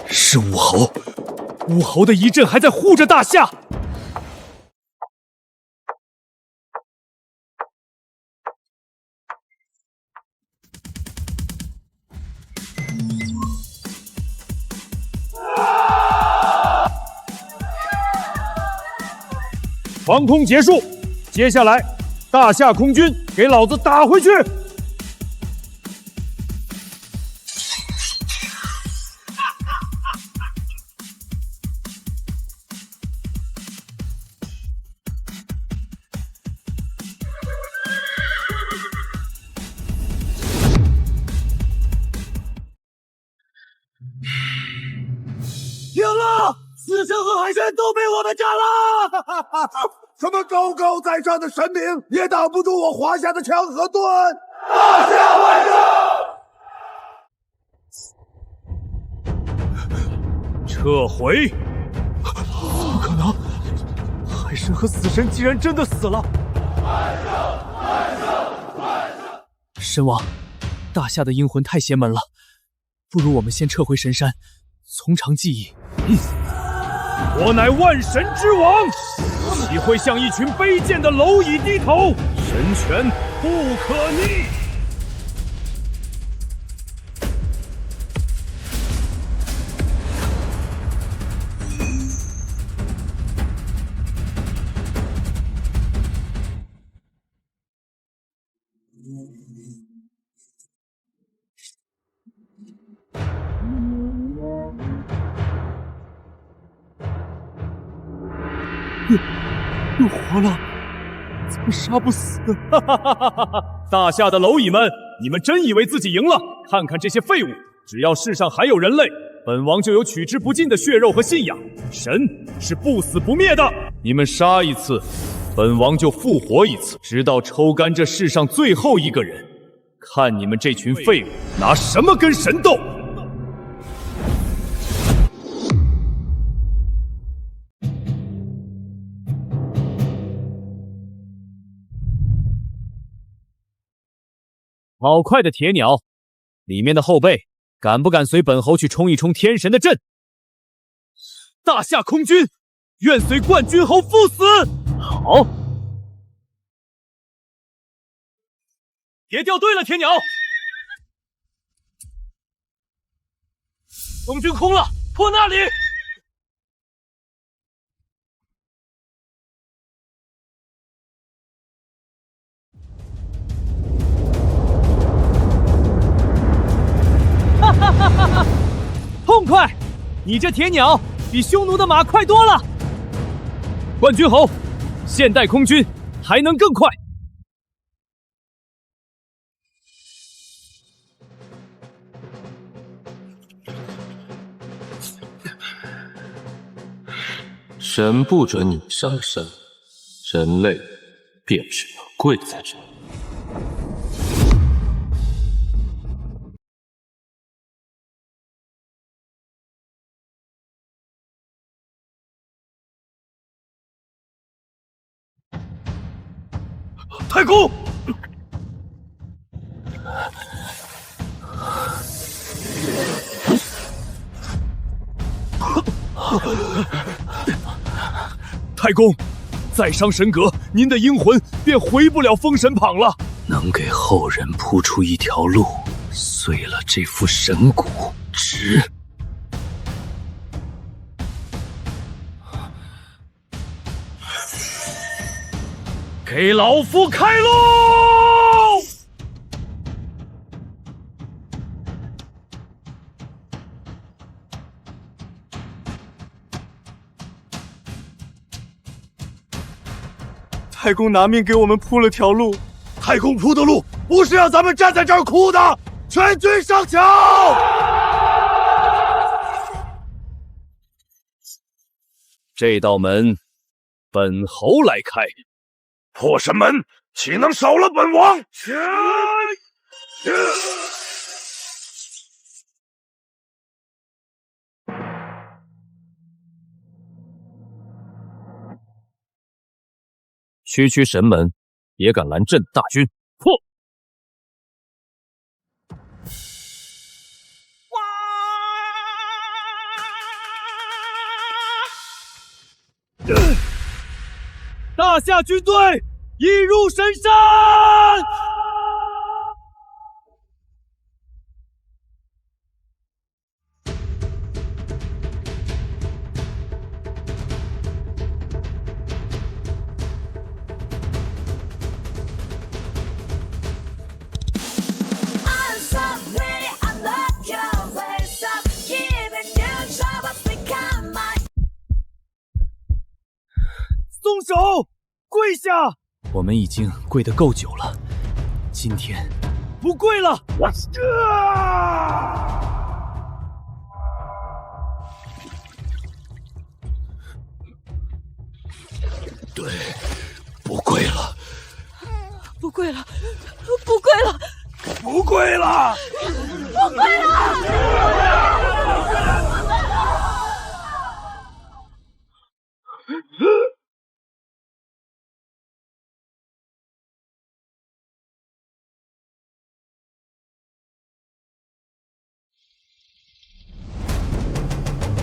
是武侯。武侯的遗阵还在护着大夏。防空结束，接下来大夏空军给老子打回去！赢了！死神和海神都被我们斩了！什么高高在上的神明也挡不住我华夏的枪和盾！大夏万岁！撤回！怎么可能？海神和死神竟然真的死了！神王，大夏的阴魂太邪门了，不如我们先撤回神山，从长计议。我乃万神之王，岂会向一群卑贱的蝼蚁低头？神权不可逆！又活了，怎么杀不死？哈哈哈哈哈！大夏的蝼蚁们，你们真以为自己赢了？看看这些废物，只要世上还有人类，本王就有取之不尽的血肉和信仰。神是不死不灭的，你们杀一次，本王就复活一次，直到抽干这世上最后一个人。看你们这群废物拿什么跟神斗！好快的铁鸟，里面的后辈敢不敢随本侯去冲一冲天神的阵？大夏空军愿随冠军侯赴死。好，别掉队了，铁鸟。东军空了，破那里。哈哈哈哈哈！痛快！你这铁鸟比匈奴的马快多了。冠军侯，现代空军还能更快。神不准你上神，人类便只能跪在这里。太公，太公，再伤神格，您的阴魂便回不了封神榜了。能给后人铺出一条路，碎了这副神骨，值。给老夫开路！太公拿命给我们铺了条路，太公铺的路不是让咱们站在这儿哭的，全军上桥！这道门，本侯来开。破神门岂能少了本王？区神门也敢拦朕大军，破！大夏军队已入神山。松手，跪下！我们已经跪得够久了，今天不跪了。对，不跪了，不跪了，不跪了，不跪了，不跪了！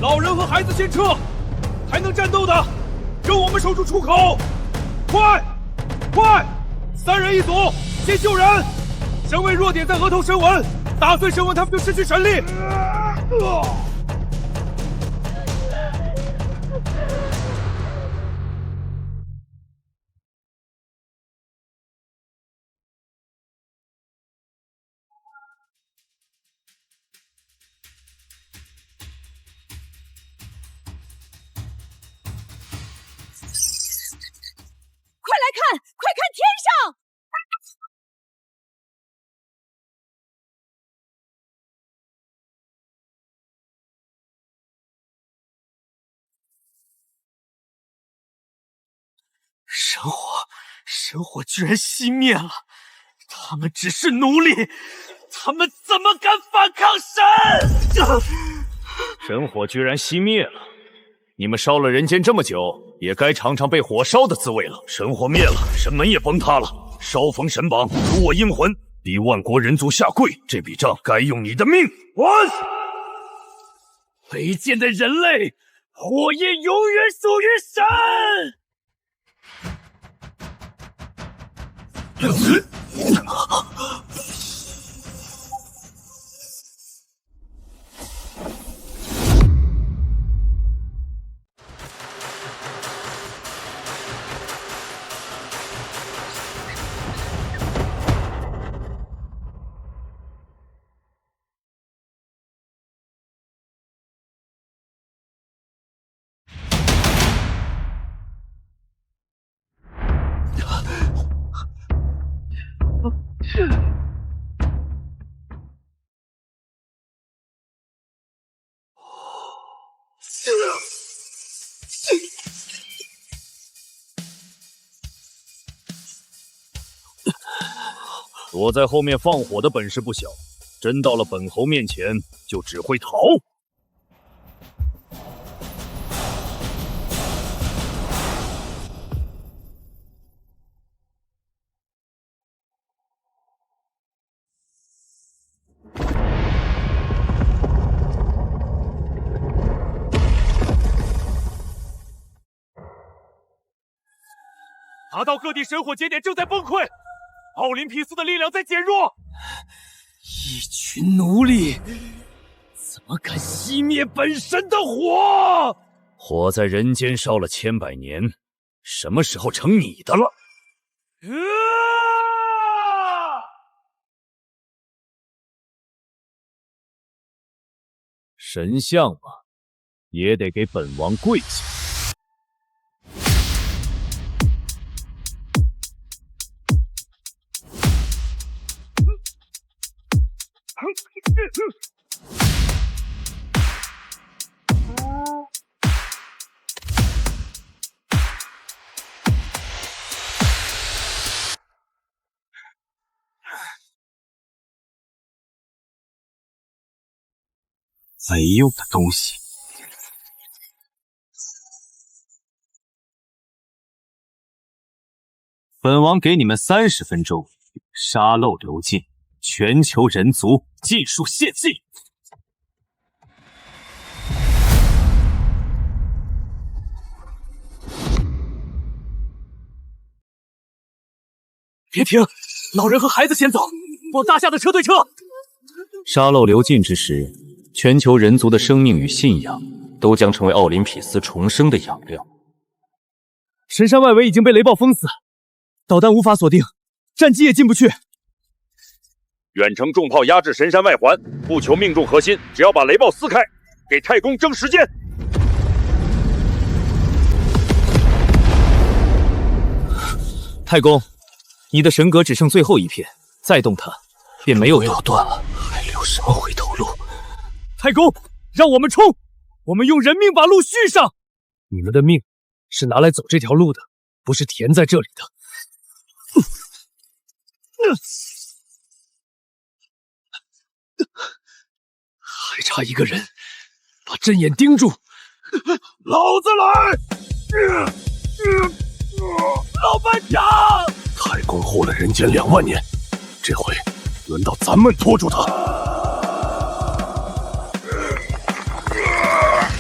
老人和孩子先撤，还能战斗的，跟我们守住出口！快，快，三人一组，先救人。神位弱点在额头神纹，打碎神纹，他们就失去神力。快看天上！神火居然熄灭了！他们只是奴隶，他们怎么敢反抗神？神火居然熄灭了！你们烧了人间这么久，也该尝尝被火烧的滋味了。神火灭了，神门也崩塌了，烧封神榜，除我阴魂，逼万国人族下跪，这笔账该用你的命还！卑贱的人类，火焰永远属于神！躲在后面放火的本事不小，真到了本侯面前就只会逃。达到各地神火节点正在崩溃，奥林匹斯的力量在减弱。一群奴隶，怎么敢熄灭本神的火？火在人间烧了千百年，什么时候成你的了？神像嘛，也得给本王跪下。没用的东西！本王给你们30分钟，沙漏流尽，全球人族尽数献祭。别停！老人和孩子先走，往大夏的车队撤。沙漏流尽之时，全球人族的生命与信仰都将成为奥林匹斯重生的养料。神山外围已经被雷暴封死，导弹无法锁定，战机也进不去。远程重炮压制神山外环，不求命中核心，只要把雷暴撕开，给太公争时间。太公，你的神格只剩最后一片，再动它，便没有要断了，还留什么回头路？太公，让我们冲！我们用人命把路续上。你们的命是拿来走这条路的，不是填在这里的。还差一个人，把阵眼盯住。老子来！老班长，太公护了人间2万年，这回轮到咱们拖住他。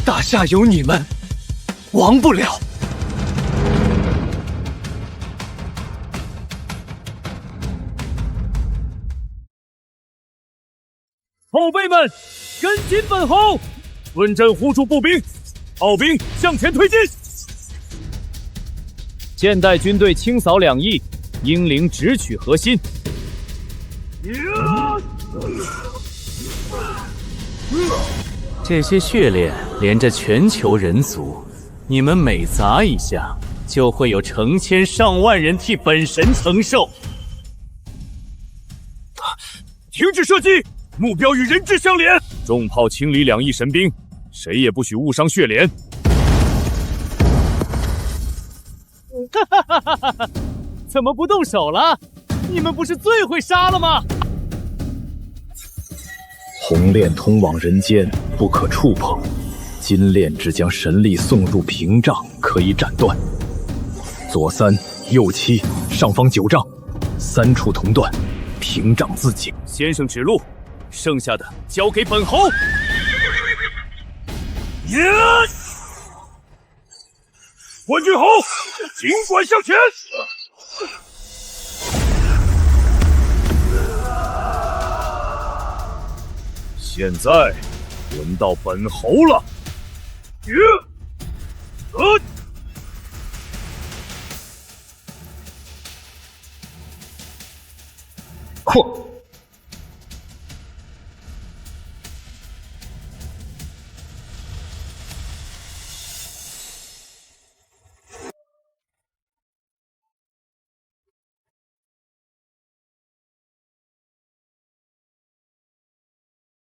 大夏有你们，亡不了。后辈们，跟紧本侯，论阵呼出步兵，炮兵向前推进。现代军队清扫两翼，英灵直取核心。这些血链连着全球人族，你们每砸一下，就会有成千上万人替本神承受。停止射击，目标与人质相连。重炮清理两翼神兵，谁也不许误伤血莲。怎么不动手了？你们不是最会杀了吗？红链通往人间，不可触碰；金链只将神力送入屏障，可以斩断。左3，右7，上方9丈，3处同断，屏障自警。先生指路，剩下的交给本侯。关军侯，尽管向前！现在轮到本侯了。嚯！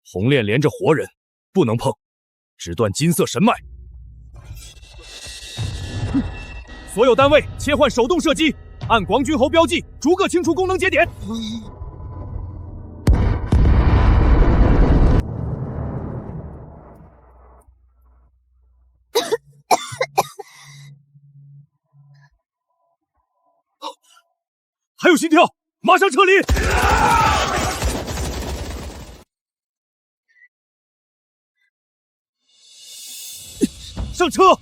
红链连着活人，不能碰，只断金色神脉。所有单位切换手动射击，按广军侯标记，逐个清除功能节点。还有心跳，马上撤离！上车，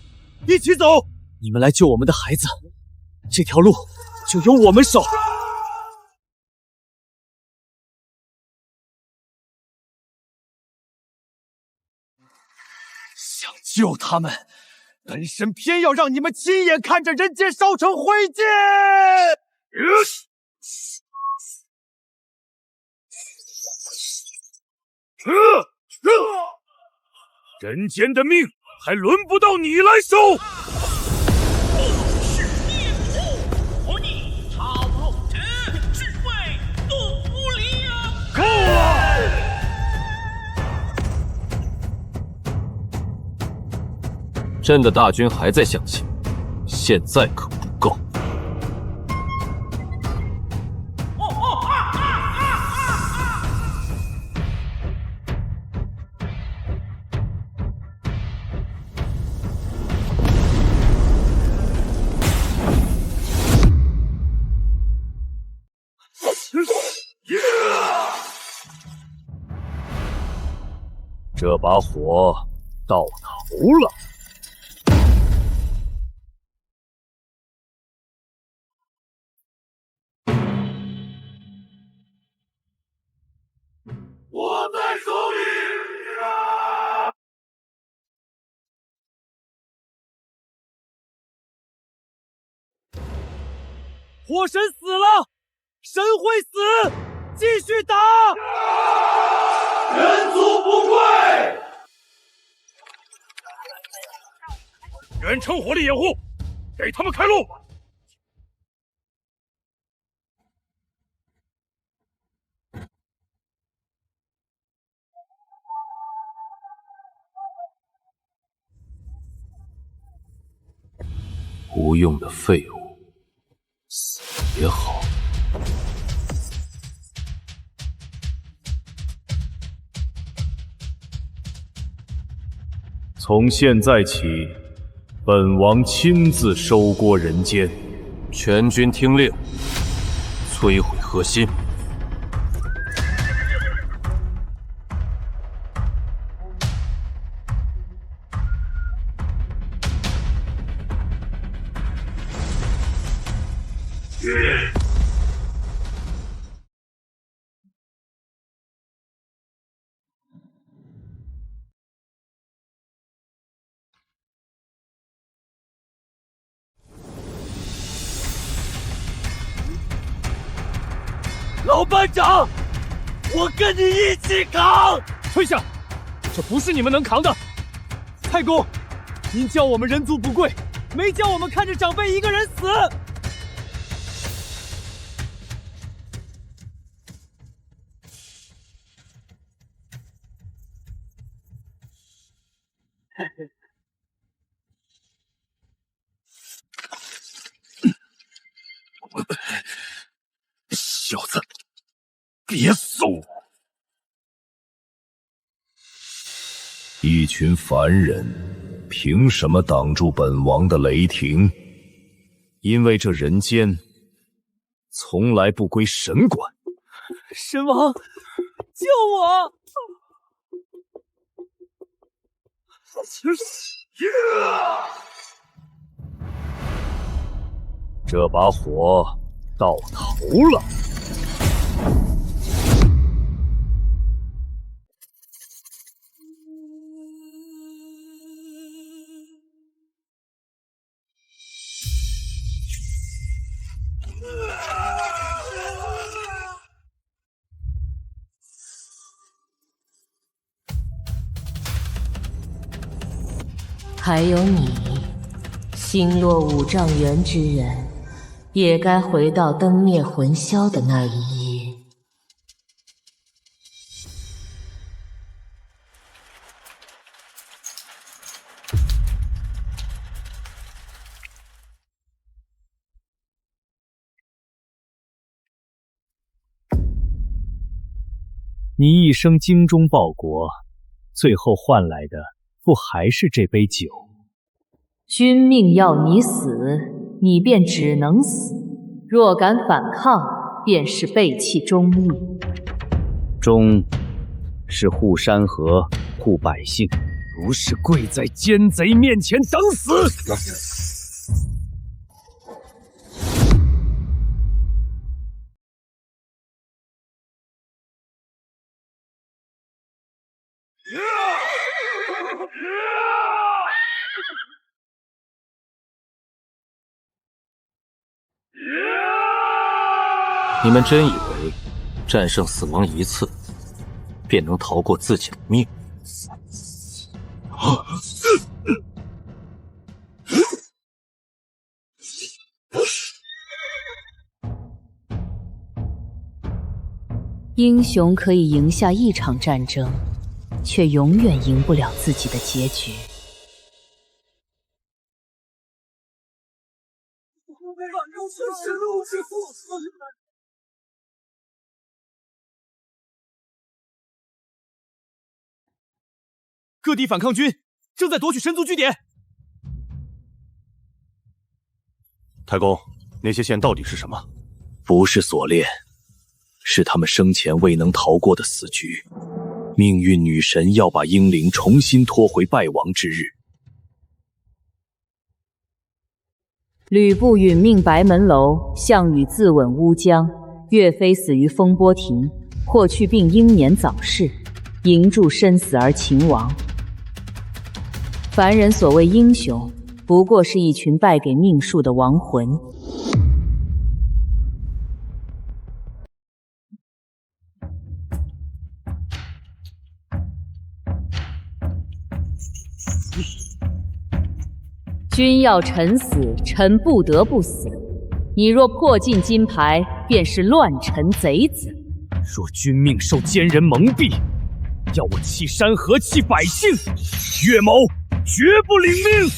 一起走！你们来救我们的孩子，这条路就由我们守。想救他们，本神偏要让你们亲眼看着人间烧成灰烬！人间的命还轮不到你来收！够了！朕的大军还在向前，现在可不够。这把火到头了。我在手里啊！火神死了，神会死，继续打！人族不跪！远程火力掩护，给他们开路！无用的废物，死也好。从现在起，本王亲自收郭人间，全军听令，摧毁核心。老班长，我跟你一起扛！退下，这不是你们能扛的。太公，您叫我们人族不跪，没叫我们看着长辈一个人死。小子，别怂！一群凡人，凭什么挡住本王的雷霆？因为这人间从来不归神管。神王，救我！这把火到头了。还有你，星落五丈原之人，也该回到灯灭魂霄的那一夜。你一生精忠报国，最后换来的不还是这杯酒？君命要你死，你便只能死。若敢反抗，便是背弃忠义。忠是护山河、护百姓，不是跪在奸贼面前等死。你们真以为战胜死亡一次，便能逃过自己的命？英雄可以赢下一场战争，却永远赢不了自己的结局。各地反抗军正在夺取神族据点。太公，那些线到底是什么？不是锁链，是他们生前未能逃过的死局。命运女神要把英灵重新拖回败亡之日。吕布殒命白门楼，项羽自刎乌江，岳飞死于风波亭，霍去病英年早逝，营助身死而秦亡。凡人所谓英雄，不过是一群败给命数的亡魂。君要臣死，臣不得不死。你若破尽金牌，便是乱臣贼子。若君命受奸人蒙蔽，要我弃山河弃百姓，岳某绝不领命。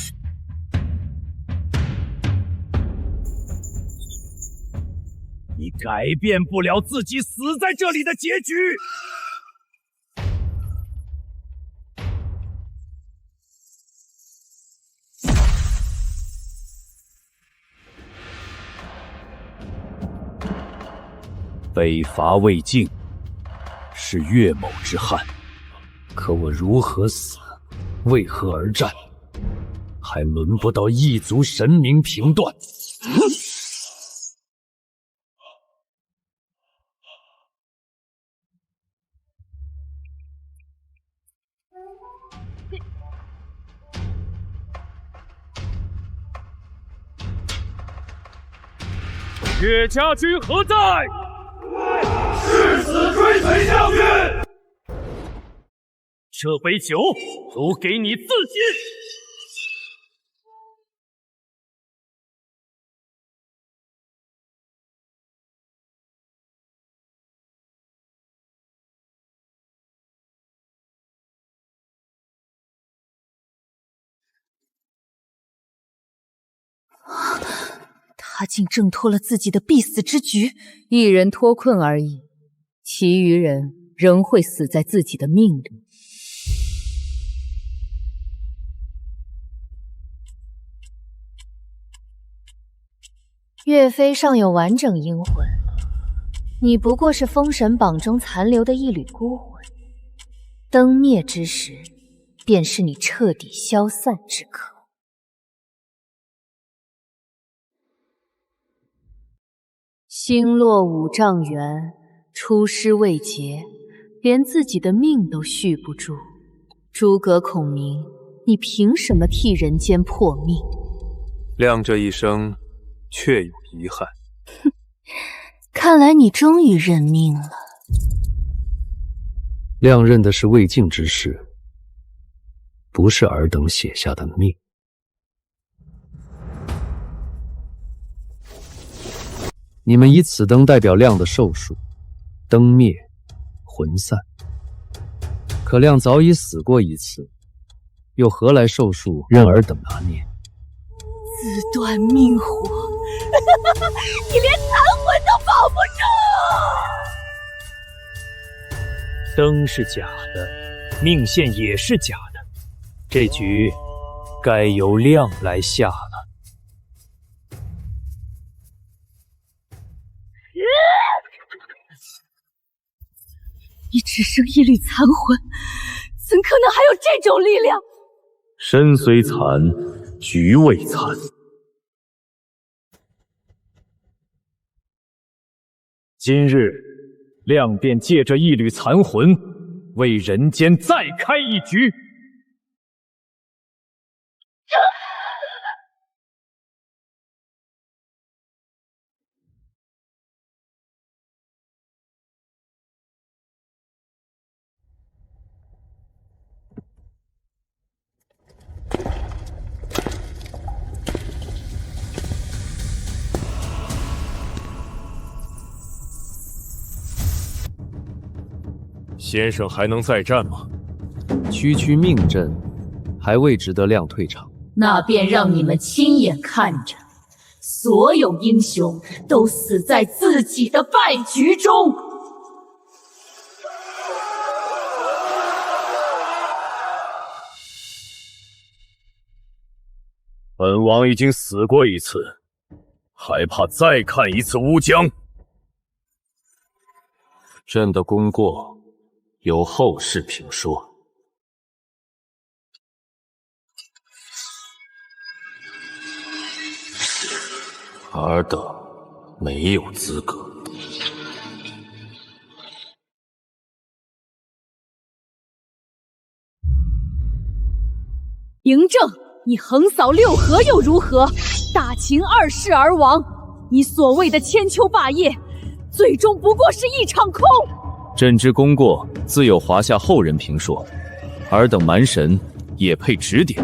你改变不了自己死在这里的结局。北伐魏晋是岳某之汉，可我如何死，为何而战，还轮不到一族神明评断。岳家军何在？誓死追随将军。这杯酒足给你自尽。他竟挣脱了自己的必死之局，一人脱困而已，其余人仍会死在自己的命里。岳飞尚有完整阴魂，你不过是封神榜中残留的一缕孤魂，灯灭之时，便是你彻底消散之刻。星落5丈原，出师未捷，连自己的命都续不住。诸葛孔明，你凭什么替人间破命？亮这一生确有遗憾。看来你终于认命了。亮认的是魏晋之事，不是尔等写下的命。你们以此灯代表亮的寿数，灯灭，魂散。可亮早已死过一次，又何来寿数任尔等拿捏？自断命火，你连残魂都保不住！灯是假的，命线也是假的，这局该由亮来下了。你只剩一缕残魂，怎可能还有这种力量？身虽残，局未残。今日亮便借着一缕残魂，为人间再开一局。先生还能再战吗？区区命阵，还未值得亮退场。那便让你们亲眼看着，所有英雄都死在自己的败局中。本王已经死过一次，还怕再看一次乌江？朕的功过由后世评说。尔等没有资格。嬴政，你横扫六合又如何？大秦2世而亡，你所谓的千秋霸业，最终不过是一场空。朕之功过，自有华夏后人评说，尔等蛮神也配指点。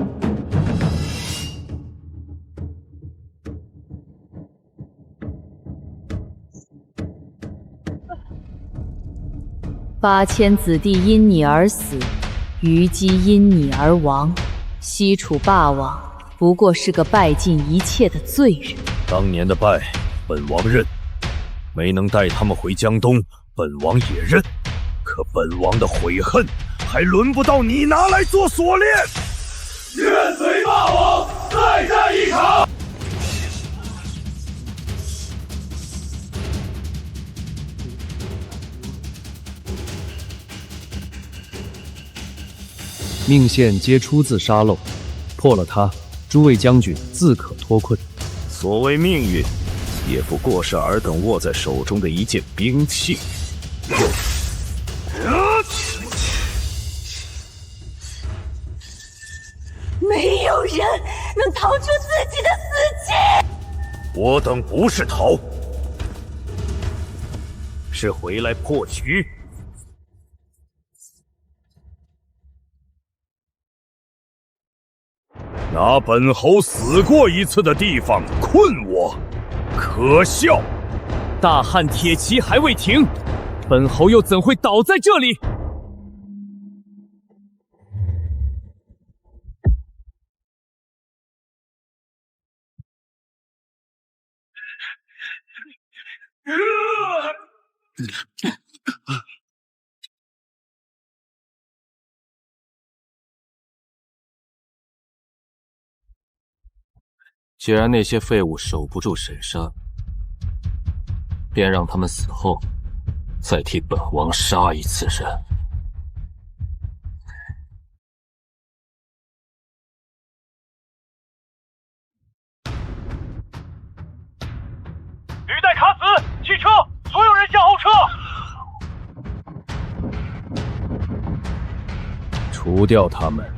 8000子弟因你而死，虞姬因你而亡，西楚霸王不过是个败尽一切的罪人。当年的败，本王认；没能带他们回江东，本王也认。可本王的悔恨，还轮不到你拿来做锁链。愿随霸王再战一场。命线皆出自沙漏，破了它，诸位将军自可脱困。所谓命运，也不过是尔等握在手中的一件兵器。没有人能逃出自己的死期。我等不是逃，是回来破局。拿本侯死过一次的地方困我，可笑！大汉铁骑还未停，本侯又怎会倒在这里？既然那些废物守不住神山，便让他们死后再替本王杀一次人。履带卡死，弃车！所有人向后撤！除掉他们。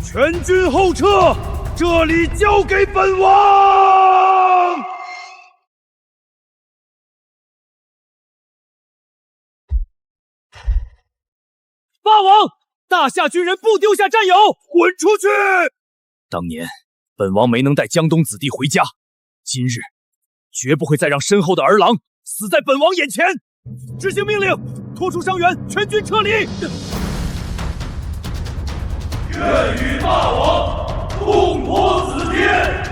全军后撤，这里交给本王。霸王，大夏军人不丢下战友，滚出去！当年本王没能带江东子弟回家，今日绝不会再让身后的儿郎死在本王眼前。执行命令，拖出伤员，全军撤离。愿与霸王共夺此天。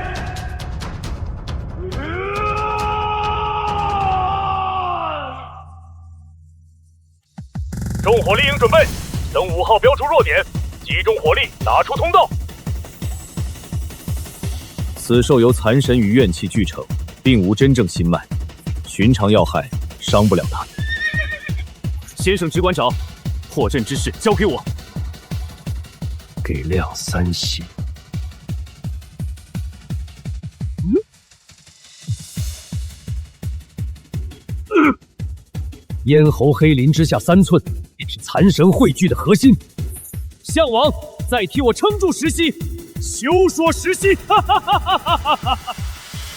重火力营准备，等5号标出弱点，集集中火力，打出通道。此兽由残神与怨气聚成，并无真正心脉，寻常要害伤不了它。先生只管找，破阵之事交给我。给亮3息。咽喉黑鳞之下3寸，便是残神汇聚的核心。项王，再替我撑住石溪。休说石溪，哈哈哈哈哈哈！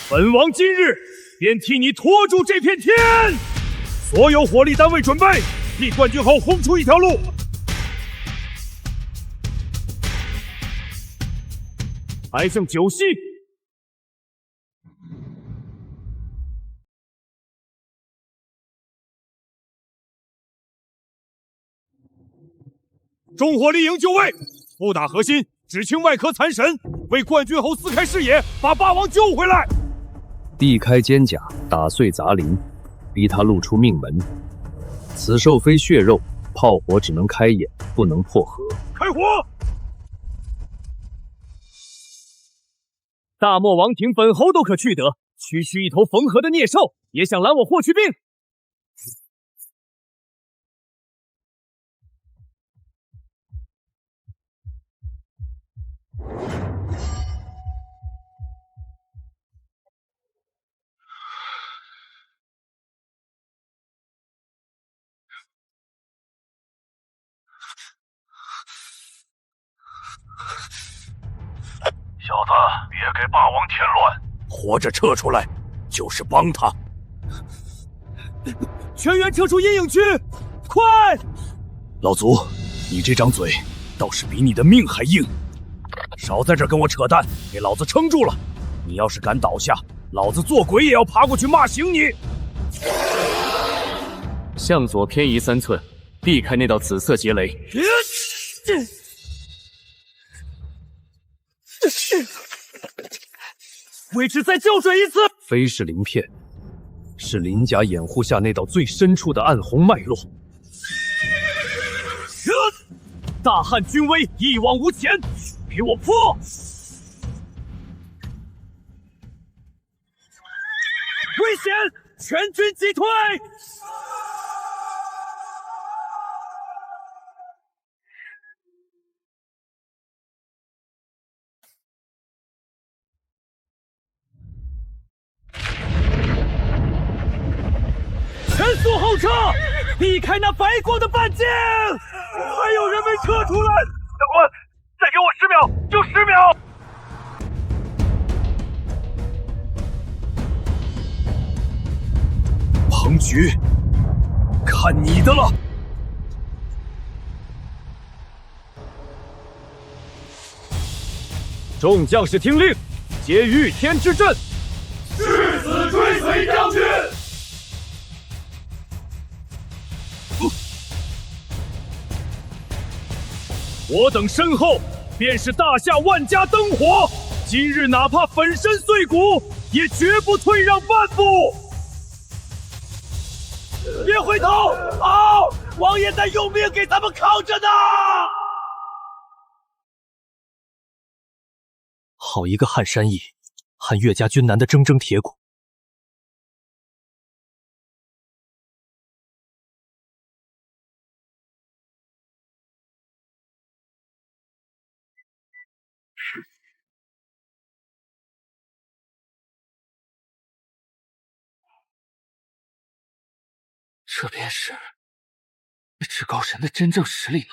本王今日便替你拖住这片天。所有火力单位准备，替冠军侯轰出一条路。还剩9息。重火力营就位，不打核心，只清外壳残神，为冠军侯撕开视野，把霸王救回来。避开肩甲，打碎杂鳞，逼他露出命门。此兽非血肉，炮火只能开眼，不能破核。开火！大漠王庭本侯都可去得，区区一头缝合的孽兽，也想拦我霍去病？小子，别给霸王添乱，活着撤出来就是帮他。全员撤出阴影区，快！老卒，你这张嘴倒是比你的命还硬，少在这跟我扯淡，给老子撑住了！你要是敢倒下，老子做鬼也要爬过去骂醒你！向左偏移3寸，避开那道紫色劫雷。位置再校准一次。非是鳞片，是鳞甲掩护下那道最深处的暗红脉络。大汉军威一往无前，给我破！危险！全军击退！全速后撤，避开那白光的半径！还有人没撤出来！长官，再给我10秒，就10秒！彭局，看你的了！众将士听令，接御天之阵！誓死追随将军！我等身后便是大夏万家灯火，今日哪怕粉身碎骨，也绝不退让半步！别回头！好，王爷在用命给咱们扛着呢！好一个撼山易，撼岳家军南的铮铮铁骨！这便是至高神的真正实力了。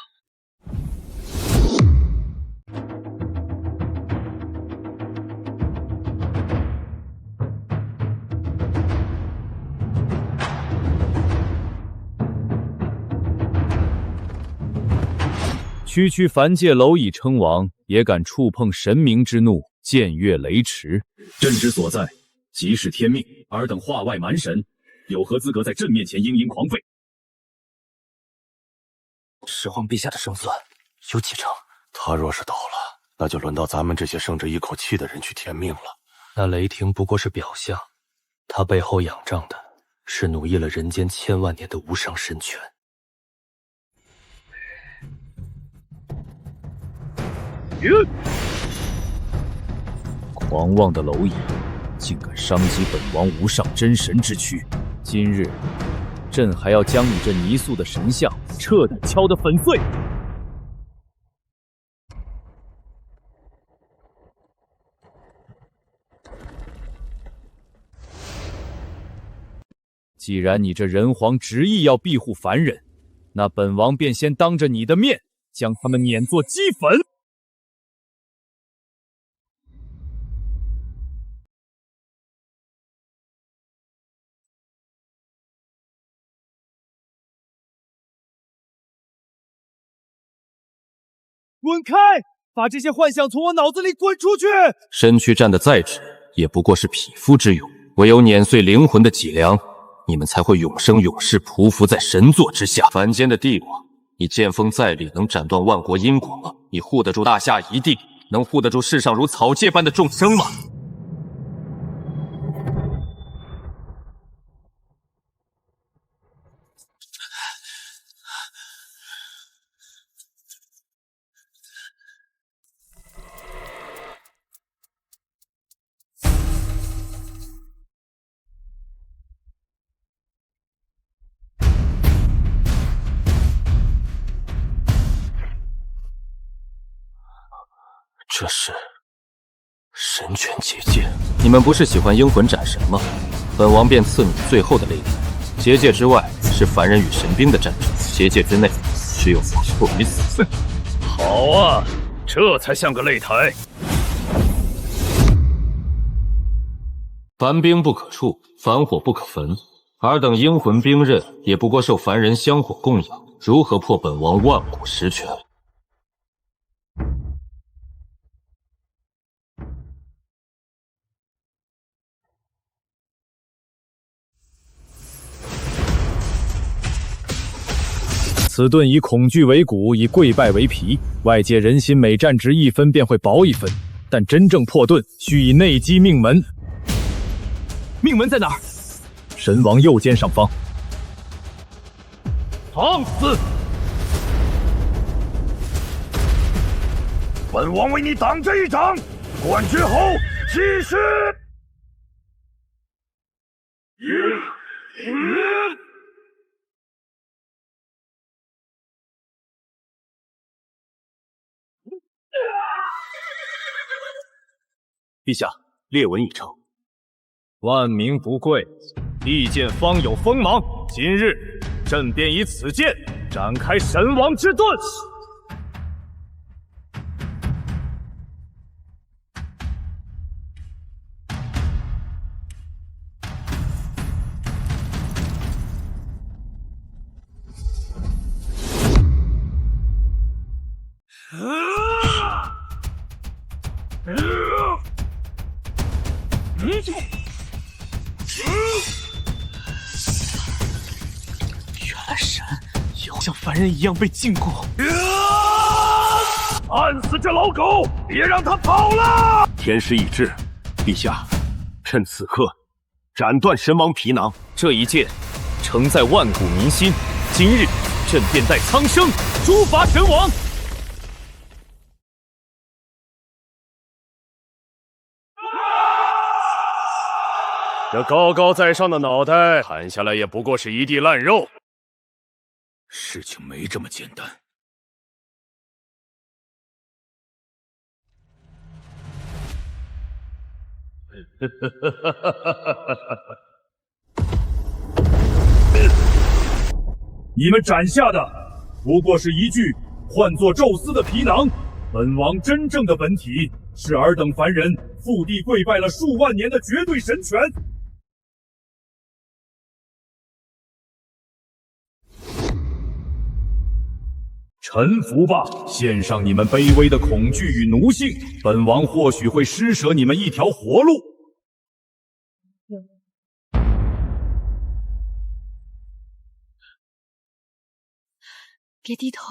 区区凡界蝼蚁称王，也敢触碰神明之怒，僭越雷池。朕之所在，即是天命。尔等化外蛮神，有何资格在朕面前嘤嘤狂吠？始皇陛下的胜算有几成？他若是倒了，那就轮到咱们这些剩着一口气的人去填命了。那雷霆不过是表象，他背后仰仗的是奴役了人间千万年的无上神权。狂妄的蝼蚁，竟敢伤及本王无上真神之躯！今日，朕还要将你这泥塑的神像彻底敲得粉碎！既然你这人皇执意要庇护凡人，那本王便先当着你的面将他们碾作齑粉！滚开！把这些幻想从我脑子里滚出去！身躯站得再直，也不过是匹夫之勇，唯有碾碎灵魂的脊梁，你们才会永生永世匍匐在神座之下。凡间的帝王，你剑锋再利，能斩断万国因果吗？你护得住大夏一地，能护得住世上如草芥般的众生吗？这是神权结界。你们不是喜欢阴魂斩神吗？本王便赐你最后的擂台。结界之外是凡人与神兵的战场，结界之内只有死与死。好啊，这才像个擂台。凡兵不可触，凡火不可焚。尔等阴魂兵刃也不过受凡人香火供养，如何破本王万古实权？此盾以恐惧为骨，以跪拜为皮。外界人心每战值1分便会薄1分，但真正破盾需以内击命门。命门在哪儿？神王右肩上方。放肆！本王为你挡这一掌，冠绝后继续。陛下，列文已呈。万民不跪，利剑方有锋芒。今日，朕便以此剑展开神王之盾。原来神也要像凡人一样被禁锢。按死这老狗，别让他跑了！天时已至，陛下，趁此刻斩断神王皮囊。这一剑承载万古民心，今日朕便带苍生诛伐神王。这高高在上的脑袋砍下来也不过是一地烂肉。事情没这么简单。你们斩下的不过是一具唤作宙斯的皮囊，本王真正的本体是尔等凡人腹地跪拜了数万年的绝对神权。臣服吧，献上你们卑微的恐惧与奴性，本王或许会施舍你们一条活路。别低头，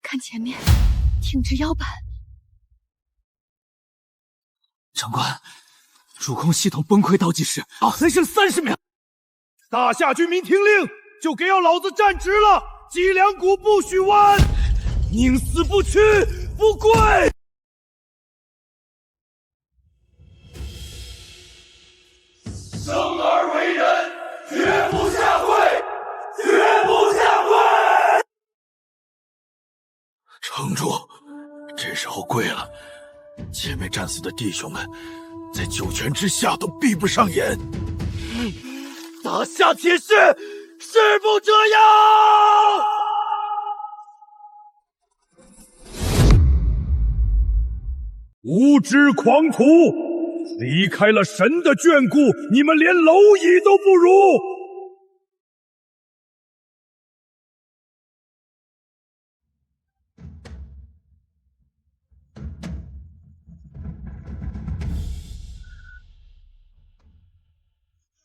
看前面，挺直腰板。长官，主控系统崩溃倒计时还剩30秒。大夏军民听令，就给要老子站直了，脊梁骨不许弯，宁死不屈，不跪！城主，这时候跪了，前面战死的弟兄们，在九泉之下都闭不上眼。大夏铁血誓不这样！无知狂徒，离开了神的眷顾，你们连蝼蚁都不如。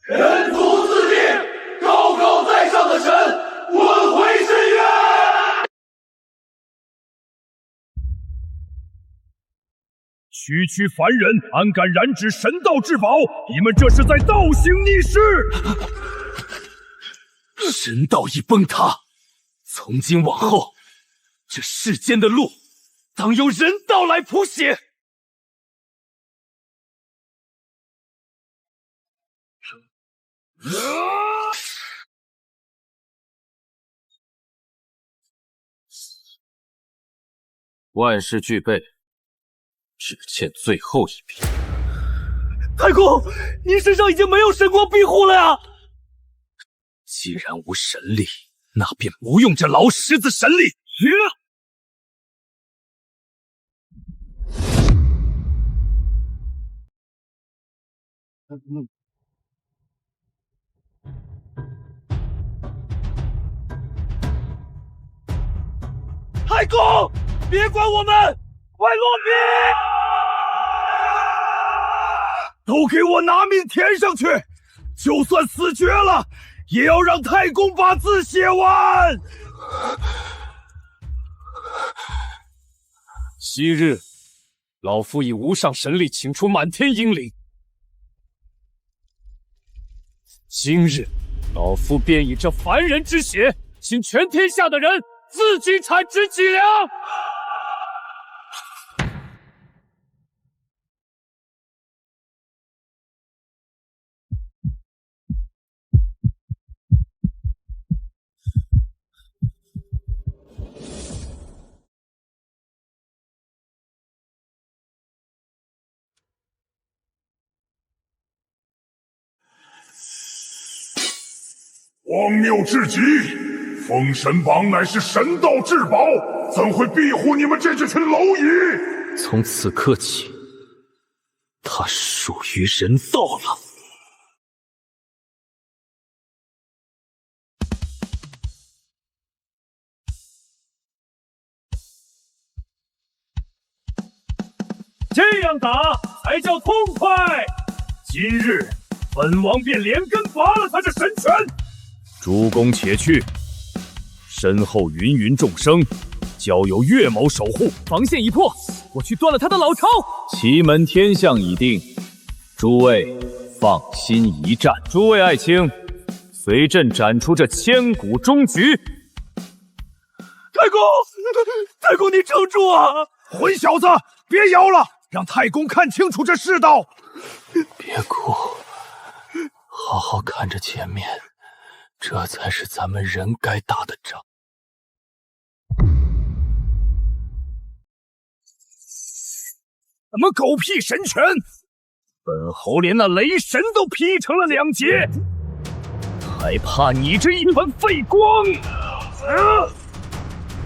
人族自尽，高高在上的神，滚回深渊！区区凡人，安敢染指神道至宝？你们这是在倒行逆施！神道已崩塌，从今往后，这世间的路，当由人道来谱写。万事俱备，只欠最后一笔。太公，您身上已经没有神光庇护了呀！既然无神力，那便不用这老狮子神力。太公，别管我们，快落笔！都给我拿命填上去！就算死绝了，也要让太公把字写完。昔日，老夫以无上神力请出满天英灵。今日，老夫便以这凡人之血，请全天下的人自己产值脊梁。荒谬至极！封神榜乃是神道至宝，怎会庇护你们这群蝼蚁？从此刻起，它属于人道了。这样打才叫痛快！今日本王便连根拔了他这神拳！主公且去，身后芸芸众生，交由岳某守护。防线已破，我去断了他的老巢。奇门天象已定，诸位放心一战。诸位爱卿，随朕斩出这千古终局。太公，你撑住啊！混小子，别摇了，让太公看清楚这世道。别哭，好好看着前面。这才是咱们人该打的仗。什么狗屁神拳！本侯连那雷神都劈成了2截，还怕你这一团废光？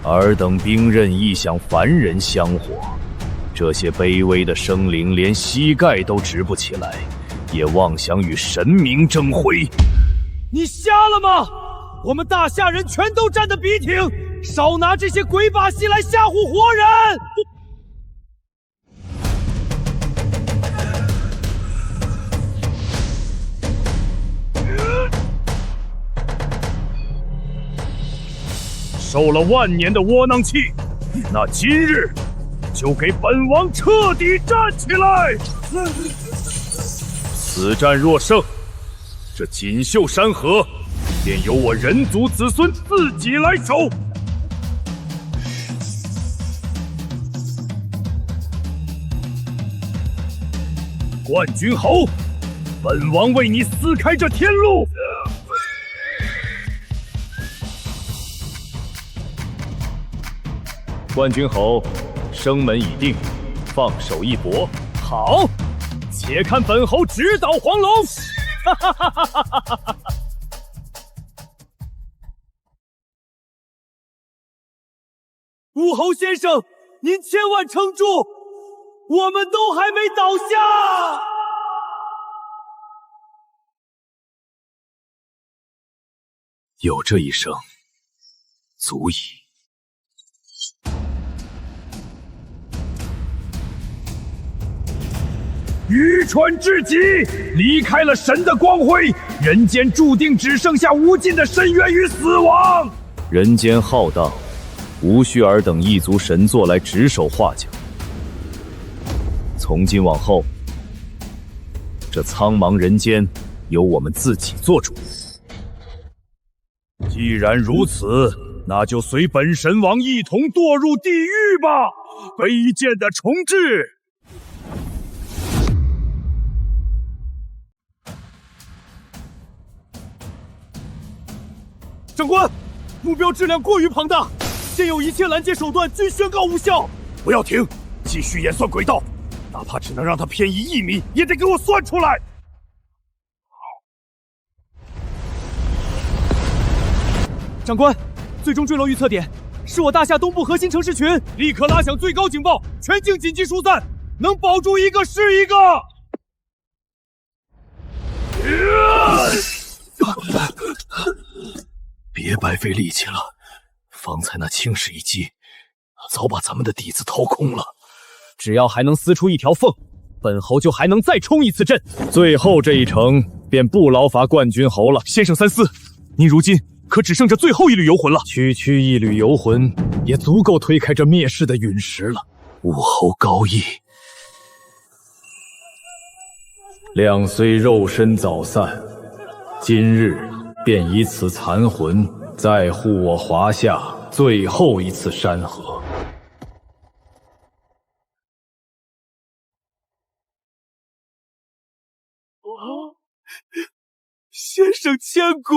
尔等兵刃亦想凡人香火，这些卑微的生灵连膝盖都直不起来，也妄想与神明争辉。你瞎了吗？我们大夏人全都站得笔挺，少拿这些鬼把戏来吓唬活人！受了万年的窝囊气，那今日就给本王彻底站起来！此战若胜，这锦绣山河便由我人族子孙自己来守。冠军侯，本王为你撕开这天路！冠军侯，生门已定，放手一搏。好，且看本侯直捣黄龙！哈哈哈哈哈哈！武侯先生，您千万撑住，我们都还没倒下。有这一声，足矣。愚蠢至极！离开了神的光辉，人间注定只剩下无尽的深渊与死亡。人间浩荡，无需尔等一族神座来指手画脚。从今往后，这苍茫人间由我们自己做主。既然如此，那就随本神王一同堕入地狱吧！卑贱的重置！长官，目标质量过于庞大，现有一切拦截手段均宣告无效。不要停，继续演算轨道，哪怕只能让它偏移1米，也得给我算出来。长官，最终坠落预测点是我大厦东部核心城市群，立刻拉响最高警报，全境紧急疏散，能保住一个是一个。别白费力气了，方才那轻视一击，早把咱们的底子掏空了。只要还能撕出一条缝，本侯就还能再冲一次阵。最后这一城便不劳烦冠军侯了。先生三思，您如今可只剩这最后一缕游魂了。区区一缕游魂，也足够推开这灭世的陨石了。武侯高义，亮虽肉身早散，今日便以此残魂，再护我华夏最后一次山河。先生千古。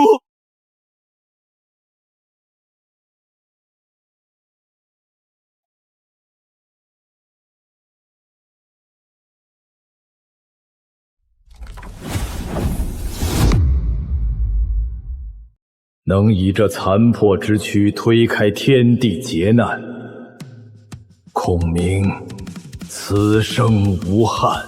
能以这残破之躯推开天地劫难，孔明此生无憾。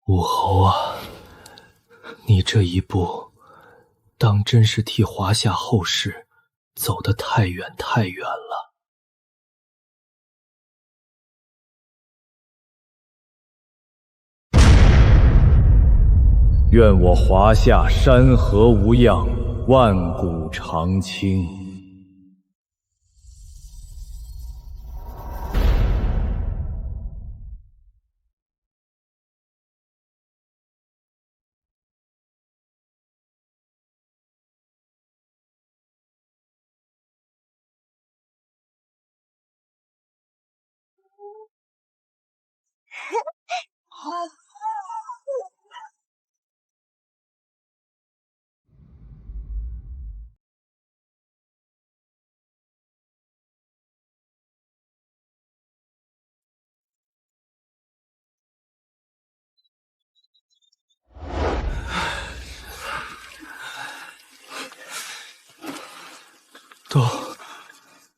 武侯啊，你这一步，当真是替华夏后世走得太远太远了。愿我华夏山河无恙，万古长青。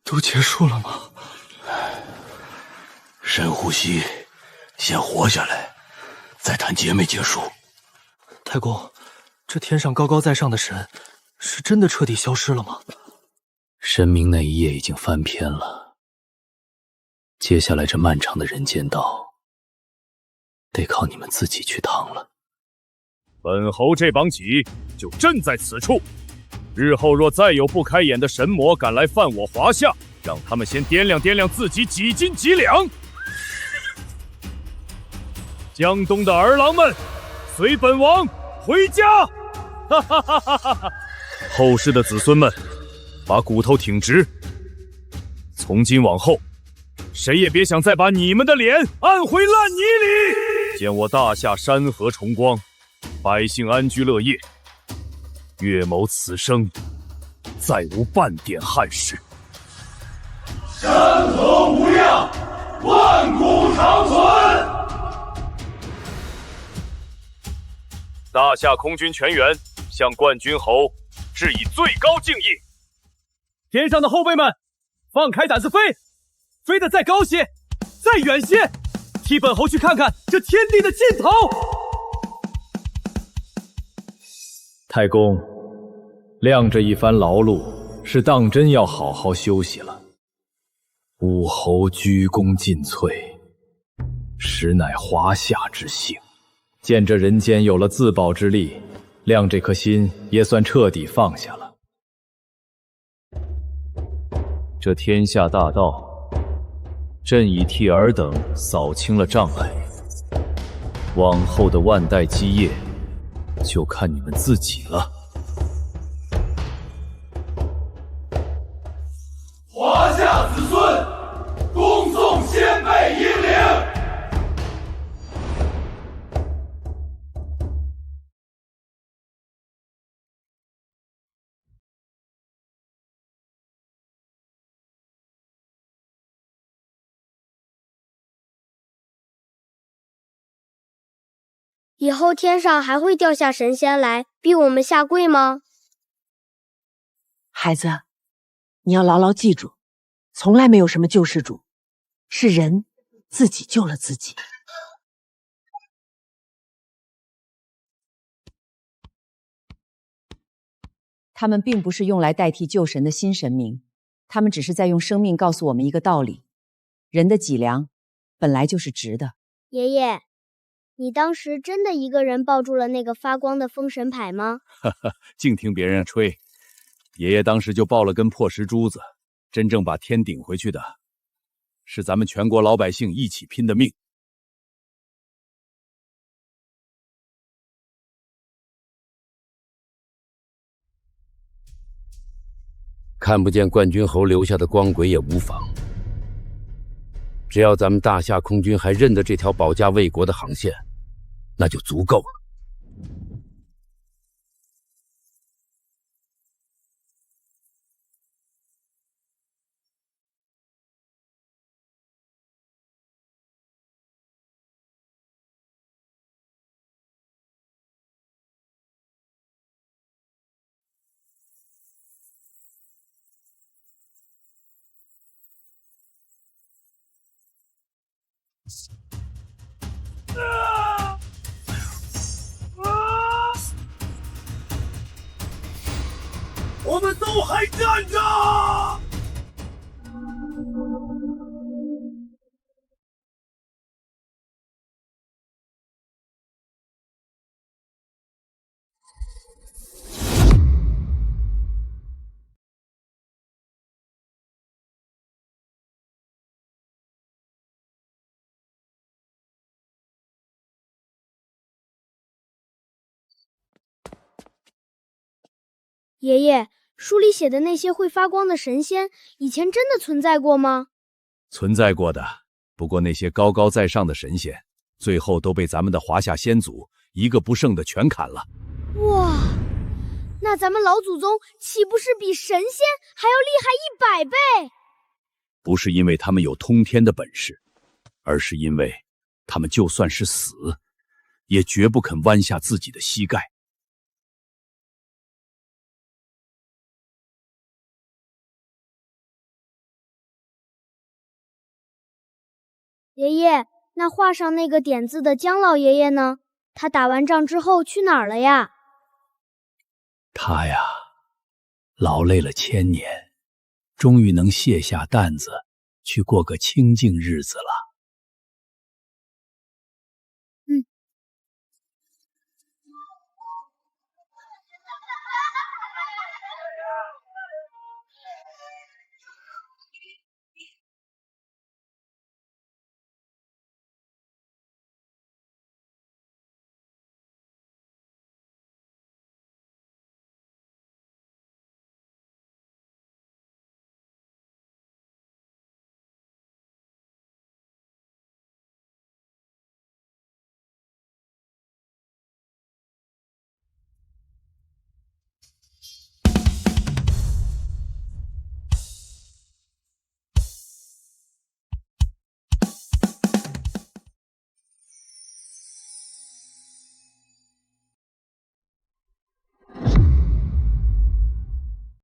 都结束了吗？深呼吸，先活下来，再谈结没结束。太公，这天上高高在上的神，是真的彻底消失了吗？神明那一页已经翻篇了，接下来这漫长的人间道，得靠你们自己去趟了。本侯这帮戟就镇在此处。日后若再有不开眼的神魔敢来犯我华夏，让他们先掂量掂量自己几斤几两。江东的儿郎们，随本王回家！哈哈哈哈哈哈！后世的子孙们，把骨头挺直。从今往后，谁也别想再把你们的脸按回烂泥里！见我大夏山河重光，百姓安居乐业，岳某此生再无半点憾事。山河无恙，万古长存。大夏空军全员向冠军侯致以最高敬意。天上的后辈们，放开胆子飞，飞得再高些，再远些，替本侯去看看这天地的尽头。太公，亮这一番劳碌，是当真要好好休息了。武侯鞠躬尽瘁，实乃华夏之幸。见这人间有了自保之力，亮这颗心也算彻底放下了。这天下大道，朕已替尔等扫清了障碍，往后的万代基业，就看你们自己了。华夏子孙，恭送先辈引领。以后天上还会掉下神仙来逼我们下跪吗？孩子，你要牢牢记住，从来没有什么救世主，是人自己救了自己。他们并不是用来代替救神的新神明，他们只是在用生命告诉我们一个道理：人的脊梁本来就是直的。爷爷，你当时真的一个人抱住了那个发光的封神牌吗？哈哈，净听别人吹。爷爷当时就抱了根破石珠子，真正把天顶回去的，是咱们全国老百姓一起拼的命。看不见冠军侯留下的光轨也无妨，只要咱们大夏空军还认得这条保家卫国的航线，那就足够了。我们都还站着！爷爷，书里写的那些会发光的神仙，以前真的存在过吗？存在过的，不过那些高高在上的神仙，最后都被咱们的华夏先祖一个不剩的全砍了。哇，那咱们老祖宗岂不是比神仙还要厉害100倍？不是因为他们有通天的本事，而是因为他们就算是死，也绝不肯弯下自己的膝盖。爷爷，那画上那个点字的姜老爷爷呢？他打完仗之后去哪儿了呀？他呀，劳累了1000年，终于能卸下担子，去过个清静日子了。